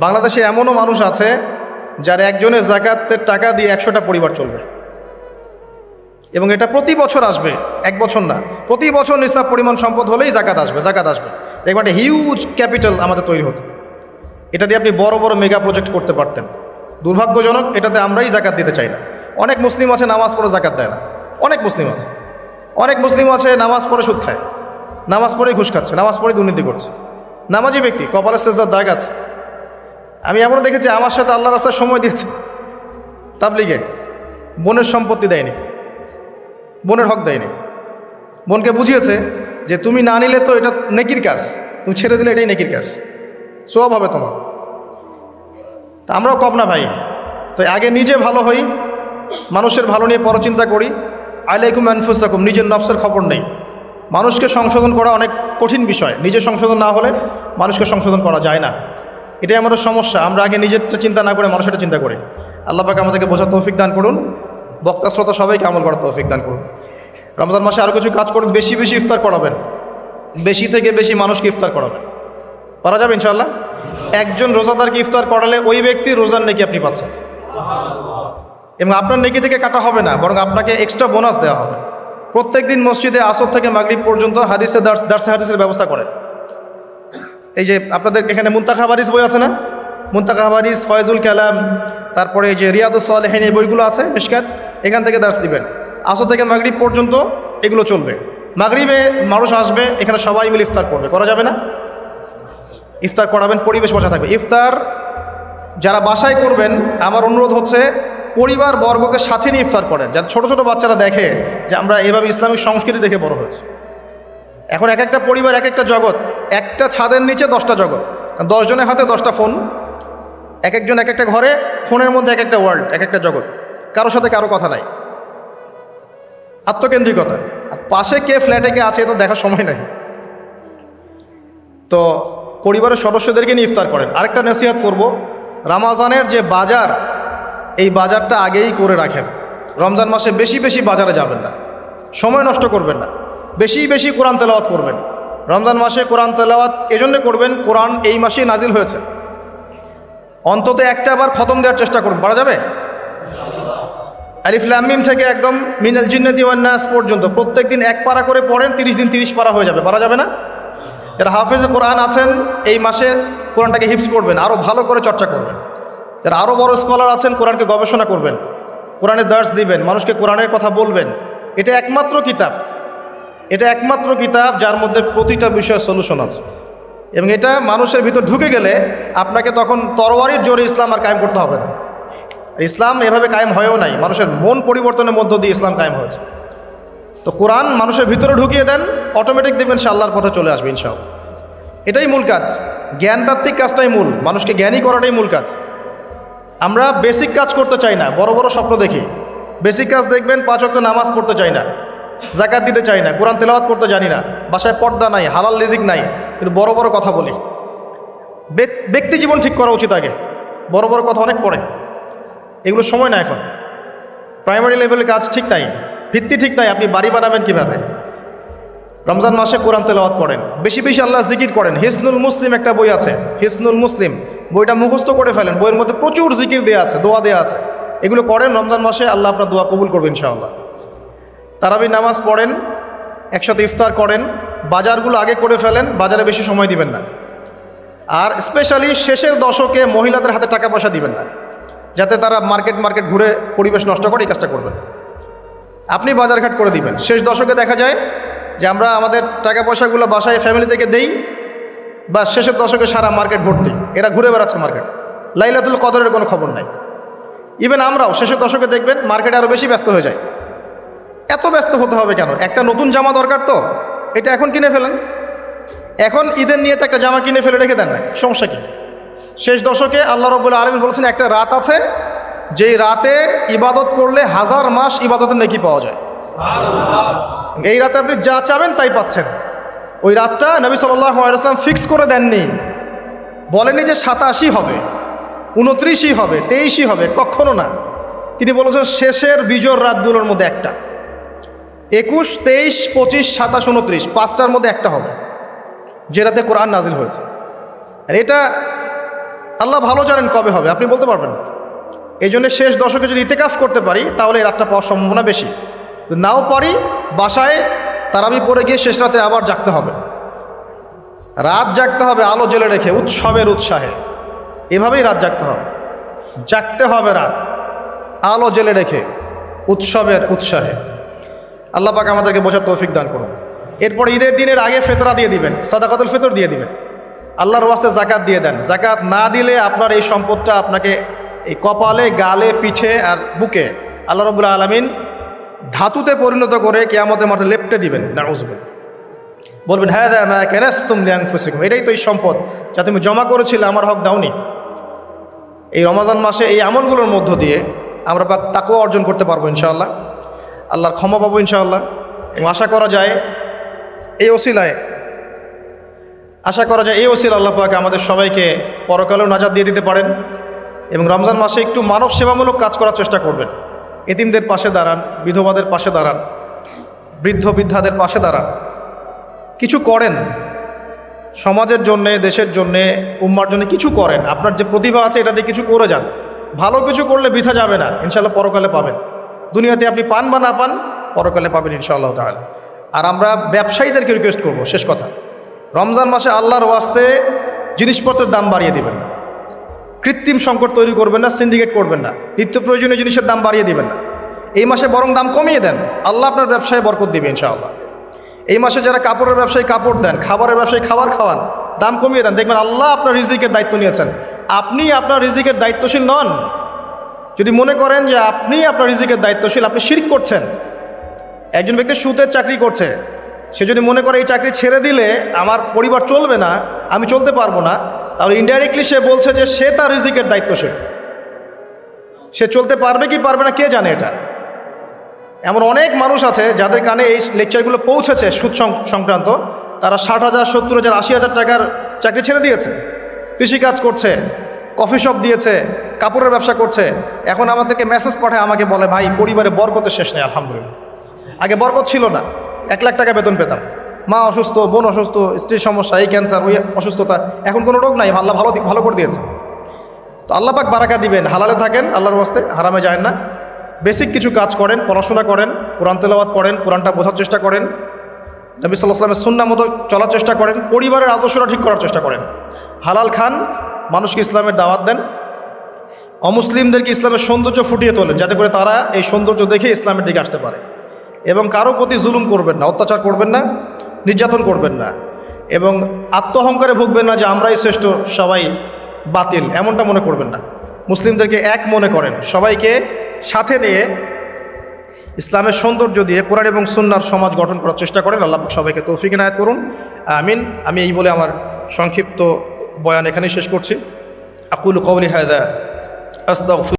বাংলাদেশে এমনও মানুষ আছে যার একজনের জাকাতের টাকা দিয়ে 100টা পরিবার চলবে, এবং এটা প্রতি বছর আসবে, এক বছর না, প্রতি বছর নিসাব পরিমাণ সম্পদ হলেই জাকাত আসবে। দেখবেন একটা হিউজ ক্যাপিটাল আমাদের তৈরি হতো। এটা দিয়ে আপনি বড় বড় মেগা প্রজেক্ট করতে পারতেন। দুর্ভাগ্যজনক, এটাতে আমরাই জাকাত দিতে চাই না। অনেক মুসলিম আছে নামাজ পড়ে জাকাত দেয় না, অনেক মুসলিম আছে নামাজ পড়ে সুদ খায়, নামাজ পড়েই ঘুষ খাচ্ছে, নামাজ পড়েই দুর্নীতি করছে। নামাজি ব্যক্তি, কপালের সেজদার দাগ আছে। আমি এমনও দেখেছি আমার সাথে আল্লাহ রাস্তায় সময় দিয়েছে তাবলিগে, বোনের সম্পত্তি দেয়নি, বোনের হক দেয়নি, বোনকে বুঝিয়েছে যে তুমি না নিলে তো এটা নেকির কাজ, তুমি ছেড়ে দিলে এটাই নেকির কাজ, সব হবে তোমার। তা আমরাও কম না ভাই, তো আগে নিজে ভালো হই, মানুষের ভালো নিয়ে পরচিন্তা করি। আলাইকুম আনফুসাকুম, নিজের নফসের খবর নেই। মানুষকে সংশোধন করা অনেক কঠিন বিষয়, নিজে সংশোধন না হলে মানুষকে সংশোধন করা যায় না। এটাই আমাদের সমস্যা, আমরা আগে নিজেরটা চিন্তা না করে মানুষেরটা চিন্তা করি। আল্লাহ পাক আমাদেরকে বোঝার তৌফিক দান করুন, বক্তা শ্রোতা সবাইকে আমল করার তৌফিক দান করুন। রমজান মাসে আরও কিছু কাজ করুন, বেশি বেশি ইফতার করাবেন, বেশি থেকে বেশি মানুষকে ইফতার করাবেন। পারা যাবে ইনশাআল্লাহ। একজন রোজাদারকে ইফতার করালে ওই ব্যক্তির রোজার নেকি আপনি পাচ্ছেন, এবং আপনার নেকি থেকে কাটা হবে না, বরং আপনাকে এক্সট্রা বোনাস দেওয়া হবে। প্রত্যেক দিন মসজিদে আসর থেকে মাগরিব পর্যন্ত দার্সে হাদিসের ব্যবস্থা করেন। এই যে আপনাদের এখানে মুনতাখাব হাদিস বই আছে না, মুনতাখাব হাদিস, ফয়জুল কালাম, তারপরে এই যে রিয়াদুস সালেহিন, এই বইগুলো আছে, মিশকাত, এখান থেকে দার্স দিবেন। আসর থেকে মাগরিব পর্যন্ত এগুলো চলবে। মাগরিবে মানুষ আসবে, এখানে সবাই মিলে ইফতার করবে, করা যাবে না? ইফতার করাবেন, পরিবেশ বজায় থাকবে। ইফতার যারা বাসায় করবেন, আমার অনুরোধ হচ্ছে পরিবার বর্গকে সাথে নিয়ে ইফতার করেন, যাতে ছোটো ছোটো বাচ্চারা দেখে যে আমরা এভাবে ইসলামিক সংস্কৃতি দেখে বড় হয়েছে। এখন এক একটা পরিবার এক একটা জগৎ, একটা ছাদের নিচে 10টা জগৎ, 10 জনের হাতে 10টা ফোন, এক একজন এক একটা ঘরে, ফোনের মধ্যে এক একটা ওয়ার্ল্ড, এক একটা জগৎ, কারোর সাথে কারো কথা নাই, আত্মকেন্দ্রিকতা। আর পাশে কে ফ্ল্যাটে কে আছে এটা দেখার সময় নাই। তো পরিবারের সদস্যদেরকে নিয়ে ইফতার করেন। আরেকটা নসিহত করব, রমজানের যে বাজার, এই বাজারটা আগেই করে রাখেন। রমজান মাসে বেশি বেশি বাজারে যাবেন না, সময় নষ্ট করবেন না, বেশি বেশি কোরআন তেলাওয়াত করবেন। রমজান মাসে কোরআন তেলাওয়াত এজন্য করবেন, কোরআন এই মাসেই নাজিল হয়েছে, অন্তত একটা বার খতম দেওয়ার চেষ্টা করুন। পারা যাবে? আলিফ লাম মিম থেকে একদম মিনাল জিন্নাতি ওয়ান নাস পর্যন্ত প্রত্যেক দিন 1 পারা করে পড়েন, 30 দিন 30 পারা হয়ে যাবে। পারা যাবে না? যারা হাফেজে কোরআন আছেন এই মাসে কোরআনটাকে হিফজ করবেন, আরও ভালো করে চর্চা করবেন। যারা আরও বড় স্কলার আছেন কোরআনকে গবেষণা করবেন, কোরআনের দার্স দিবেন, মানুষকে কোরআনের কথা বলবেন। এটা একমাত্র কিতাব যার মধ্যে প্রতিটা বিষয়ের সলিউশন আছে, এবং এটা মানুষের ভিতর ঢুকে গেলে আপনাকে তখন তরবারির জোরে ইসলাম আর কায়েম করতে হবে না। আর ইসলাম এভাবে কায়েম হয়েও নাই, মানুষের মন পরিবর্তনের মধ্য দিয়ে ইসলাম কায়েম হয়েছে। তো কোরআন মানুষের ভিতরে ঢুকিয়ে দেন, অটোমেটিক দেখবেন সে আল্লাহর পথে চলে আসবে ইনশাআল্লাহ। এটাই মূল কাজ, জ্ঞানতাত্ত্বিক কাজটাই মূল, মানুষকে জ্ঞানী করাটাই মূল কাজ। আমরা বেসিক কাজ করতে চাই না, বড় বড় স্বপ্ন দেখি। বেসিক কাজ দেখবেন, 5 ওয়াক্ত নামাজ পড়তে চাই না, জাকাত দিতে চাই না, কোরআন তেলাওয়াত করতে জানি না, বাসায় পর্দা নাই, হালাল রিজিক নাই, কিন্তু বড় বড় কথা বলি। ব্যক্তি জীবন ঠিক করা উচিত আগে, বড় বড় কথা অনেক পরে। এগুলো সময় না, এখন প্রাইমারি লেভেলের কাজ ঠিক নাই, ভিত্তি ঠিক নাই, আপনি বাড়ি বানাবেন কীভাবে? রমজান মাসে কোরআন তেলাওয়াত করেন, বেশি বেশি আল্লাহ জিকির করেন। হিসনুল মুসলিম একটা বই আছে, হিসনুল মুসলিম, বইটা মুখস্থ করে ফেলেন। বইয়ের মধ্যে প্রচুর জিকির দেওয়া আছে, দোয়া দেওয়া আছে, এগুলো করেন। রমজান মাসে আল্লাহ আপনার দোয়া কবুল করবেন ইনশাআল্লাহ। তারাবি নামাজ পড়েন, একসাথে ইফতার করেন, বাজারগুলো আগে করে ফেলেন, বাজারে বেশি সময় দিবেন না। আর স্পেশালি শেষের দশকে মহিলাদের হাতে টাকা পয়সা দিবেন না, যাতে তারা মার্কেট ঘুরে পরিবেশ নষ্ট করে, এই কাজটা করবেন। আপনি বাজারঘাট করে দিবেন। শেষ দশকে দেখা যায় যে আমরা আমাদের টাকা পয়সাগুলো বাসায় ফ্যামিলি থেকে দেই, বা শেষের দশকে সারা মার্কেট ভর্তি, এরা ঘুরে বেড়াচ্ছে মার্কেট, লাইলাতুল কদরের কোনো খবর নাই। ইভেন আমরাও শেষের দশকে দেখবেন মার্কেটে আরও বেশি ব্যস্ত হয়ে যায়। এত ব্যস্ত হতে হবে কেন? একটা নতুন জামা দরকার, তো এটা এখন কিনে ফেলেন। এখন ঈদের নিয়েতে একটা জামা কিনে ফেলে রেখে দেন না, সমস্যা কি? শেষ দশকে আল্লাহ রাব্বুল আলামিন বলেছেন একটা রাত আছে যেই রাতে ইবাদত করলে 1000 মাস ইবাদতের নেকি পাওয়া যায়। এই রাতে আপনি যা চাবেন তাই পাচ্ছেন। ওই রাতটা নবী সাল্লাল্লাহু আলাইহি ওয়াসাল্লাম ফিক্স করে দেননি, বলেনি যে 87 হবে, 29ই হবে, 23ই হবে, কখনো না। তিনি বলেছেন শেষের বিজোড় রাতগুলোর মধ্যে একটা, 21, 23, 25, 27, 29, 5টার মধ্যে একটা হবে যে রাতে কোরআন নাজিল হয়েছে। আর এটা আল্লাহ ভালো জানেন কবে হবে, আপনি বলতে পারবেন। এই জন্য শেষ দশকে যদি ইতিকাফ করতে পারি তাহলে এই রাতটা পাওয়ার সম্ভাবনা বেশি। নাও পারি, বাসায় তারাবি পড়ে গিয়ে শেষ রাতে আবার জাগতে হবে, রাত জাগতে হবে আলো জ্বেলে রেখে উৎসবের উৎসাহে। এভাবেই রাত জাগতে হবে, জাগতে হবে রাত আলো জ্বেলে রেখে উৎসবের উৎসাহে। আল্লাহ পাক আমাদেরকে বোঝার তৌফিক দান করুন। এরপর ঈদের দিনের আগে ফেতরা দিয়ে দিবেন, সাদাকাতুল ফিতর দিয়ে দিবেন, আল্লাহর ওয়াস্তে জাকাত দিয়ে দেন। জাকাত না দিলে আপনার এই সম্পদটা আপনাকে এই কপালে, গালে, পিঠে আর বুকে আল্লাহ রাব্বুল আলামিন ধাতুতে পরিণত করে কিয়ামতের মাঠে লেপটে দিবেন। নাউযুবিল্লাহ। বলবেন হাযা মা কানাসতুম লিআনফুসিকুম, এটাই তো এই সম্পদ যা তুমি জমা করেছিলে, আমার হক দাওনি। এই রমজান মাসে এই আমলগুলোর মধ্য দিয়ে আমরা তাকওয়া অর্জন করতে পারবো ইনশাআল্লাহ, আল্লাহর ক্ষমা পাবো ইনশাআল্লাহ। এবং আশা করা যায় এই ওসিলায় আল্লাহ পাক আমাদের সবাইকে পরকালেও নাজাত দিয়ে দিতে পারেন। এবং রমজান মাসে একটু মানব সেবামূলক কাজ করার চেষ্টা করবেন। এতিমদের পাশে দাঁড়ান, বিধবাদের পাশে দাঁড়ান, বৃদ্ধ বৃদ্ধাদের পাশে দাঁড়ান, কিছু করেন সমাজের জন্যে, দেশের জন্যে, উম্মার জন্য কিছু করেন। আপনার যে প্রতিভা আছে এটা দিয়ে কিছু করে যান। ভালো কিছু করলে বৃথা যাবে না, ইনশাআল্লাহ পরকালে পাবেন। দুনিয়াতে আপনি পান বা না পান, পরকালে পাবেন ইনশাআল্লাহ তাআলা। আর আমরা ব্যবসায়ীদেরকে রিকোয়েস্ট করব, শেষ কথা, রমজান মাসে আল্লাহর ওয়াস্তে জিনিসপত্রের দাম বাড়িয়ে দিবেন না, কৃত্রিম সংকট তৈরি করবেন না, সিন্ডিকেট করবেন না, নিত্য প্রয়োজনীয় জিনিসের দাম বাড়িয়ে দিবেন না। এই মাসে বরং দাম কমিয়ে দেন, আল্লাহ আপনার ব্যবসায় বরকত দিবে ইনশাআল্লাহ। এই মাসে যারা কাপড়ের ব্যবসায়ী কাপড় দেন, খাবারের ব্যবসায়ী খাবার খাওয়ান, দাম কমিয়ে দেন, দেখবেন আল্লাহ আপনার রিজিকের দায়িত্ব নিয়েছেন। আপনি আপনার রিজিকের দায়িত্বশীল নন। যদি মনে করেন যে আপনি আপনার রিজিকের দায়িত্বশীল, আপনি শিরক করছেন। একজন ব্যক্তি সুদের চাকরি করছে, সে যদি মনে করে এই চাকরি ছেড়ে দিলে আমার পরিবার চলবে না, আমি চলতে পারবো না, তাহলে ইনডাইরেক্টলি সে বলছে যে সে তার রিজিকের দায়িত্বশীল। সে চলতে পারবে কি পারবে না কে জানে এটা। এমন অনেক মানুষ আছে যাদের কানে এই লেকচারগুলো পৌঁছেছে সুদ সংক্রান্ত, তারা 60,000, 70,000, 80,000 টাকার চাকরি ছেড়ে দিয়েছে, কৃষিকাজ করছে, কফি শপ দিয়েছে, কাপড়ের ব্যবসা করছে। এখন আমাদেরকে মেসেজ পাঠায়, আমাকে বলে ভাই পরিবারে বরকতের শেষ নেই আলহামদুলিল্লাহ। আগে বরকত ছিল না, 1 লাখ টাকা বেতন পেতাম, মা অসুস্থ, বোন অসুস্থ, স্ত্রীর সমস্যা, এই ক্যান্সার, ওই অসুস্থতা, এখন কোনো রোগ নাই, আল্লাহ ভালো করে দিয়েছে। তো আল্লাহ পাক বারাকা দিবেন। হালালে থাকেন আল্লাহর ওয়াস্তে, হারামে যায় না। বেসিক কিছু কাজ করেন, পড়াশোনা করেন, কোরআন তেলাওয়াত করেন, কোরআনটা বোঝার চেষ্টা করেন, নবী সাল্লাল্লাহু আলাইহি ওয়াসাল্লামের সুন্নাহ মতো চলার চেষ্টা করেন, পরিবারের আদর্শটা ঠিক করার চেষ্টা করেন, হালাল খান, মানুষকে ইসলামের দাওয়াত দেন, অমুসলিমদেরকে ইসলামের সৌন্দর্য ফুটিয়ে তোলেন যাতে করে তারা এই সৌন্দর্য দেখে ইসলামের দিকে আসতে পারে। এবং কারো প্রতি জুলুম করবেন না, অত্যাচার করবেন না, নির্যাতন করবেন না, এবং আত্মহংকারে ভুগবেন না যে আমরাই শ্রেষ্ঠ, সবাই বাতিল, এমনটা মনে করবেন না। মুসলিমদেরকে এক মনে করেন, সবাইকে সাথে নিয়ে ইসলামের সৌন্দর্য দিয়ে কোরআন এবং সুন্নাহর সমাজ গঠন করার চেষ্টা করেন। আল্লাহ সবাইকে তৌফিক ইনায়াত করুন, আমিন। আমি এই বলে আমার সংক্ষিপ্ত বয়ান এখানেই শেষ করছি। আকুলু কওলি হাযা আস্তাগফিরুল্লাহ।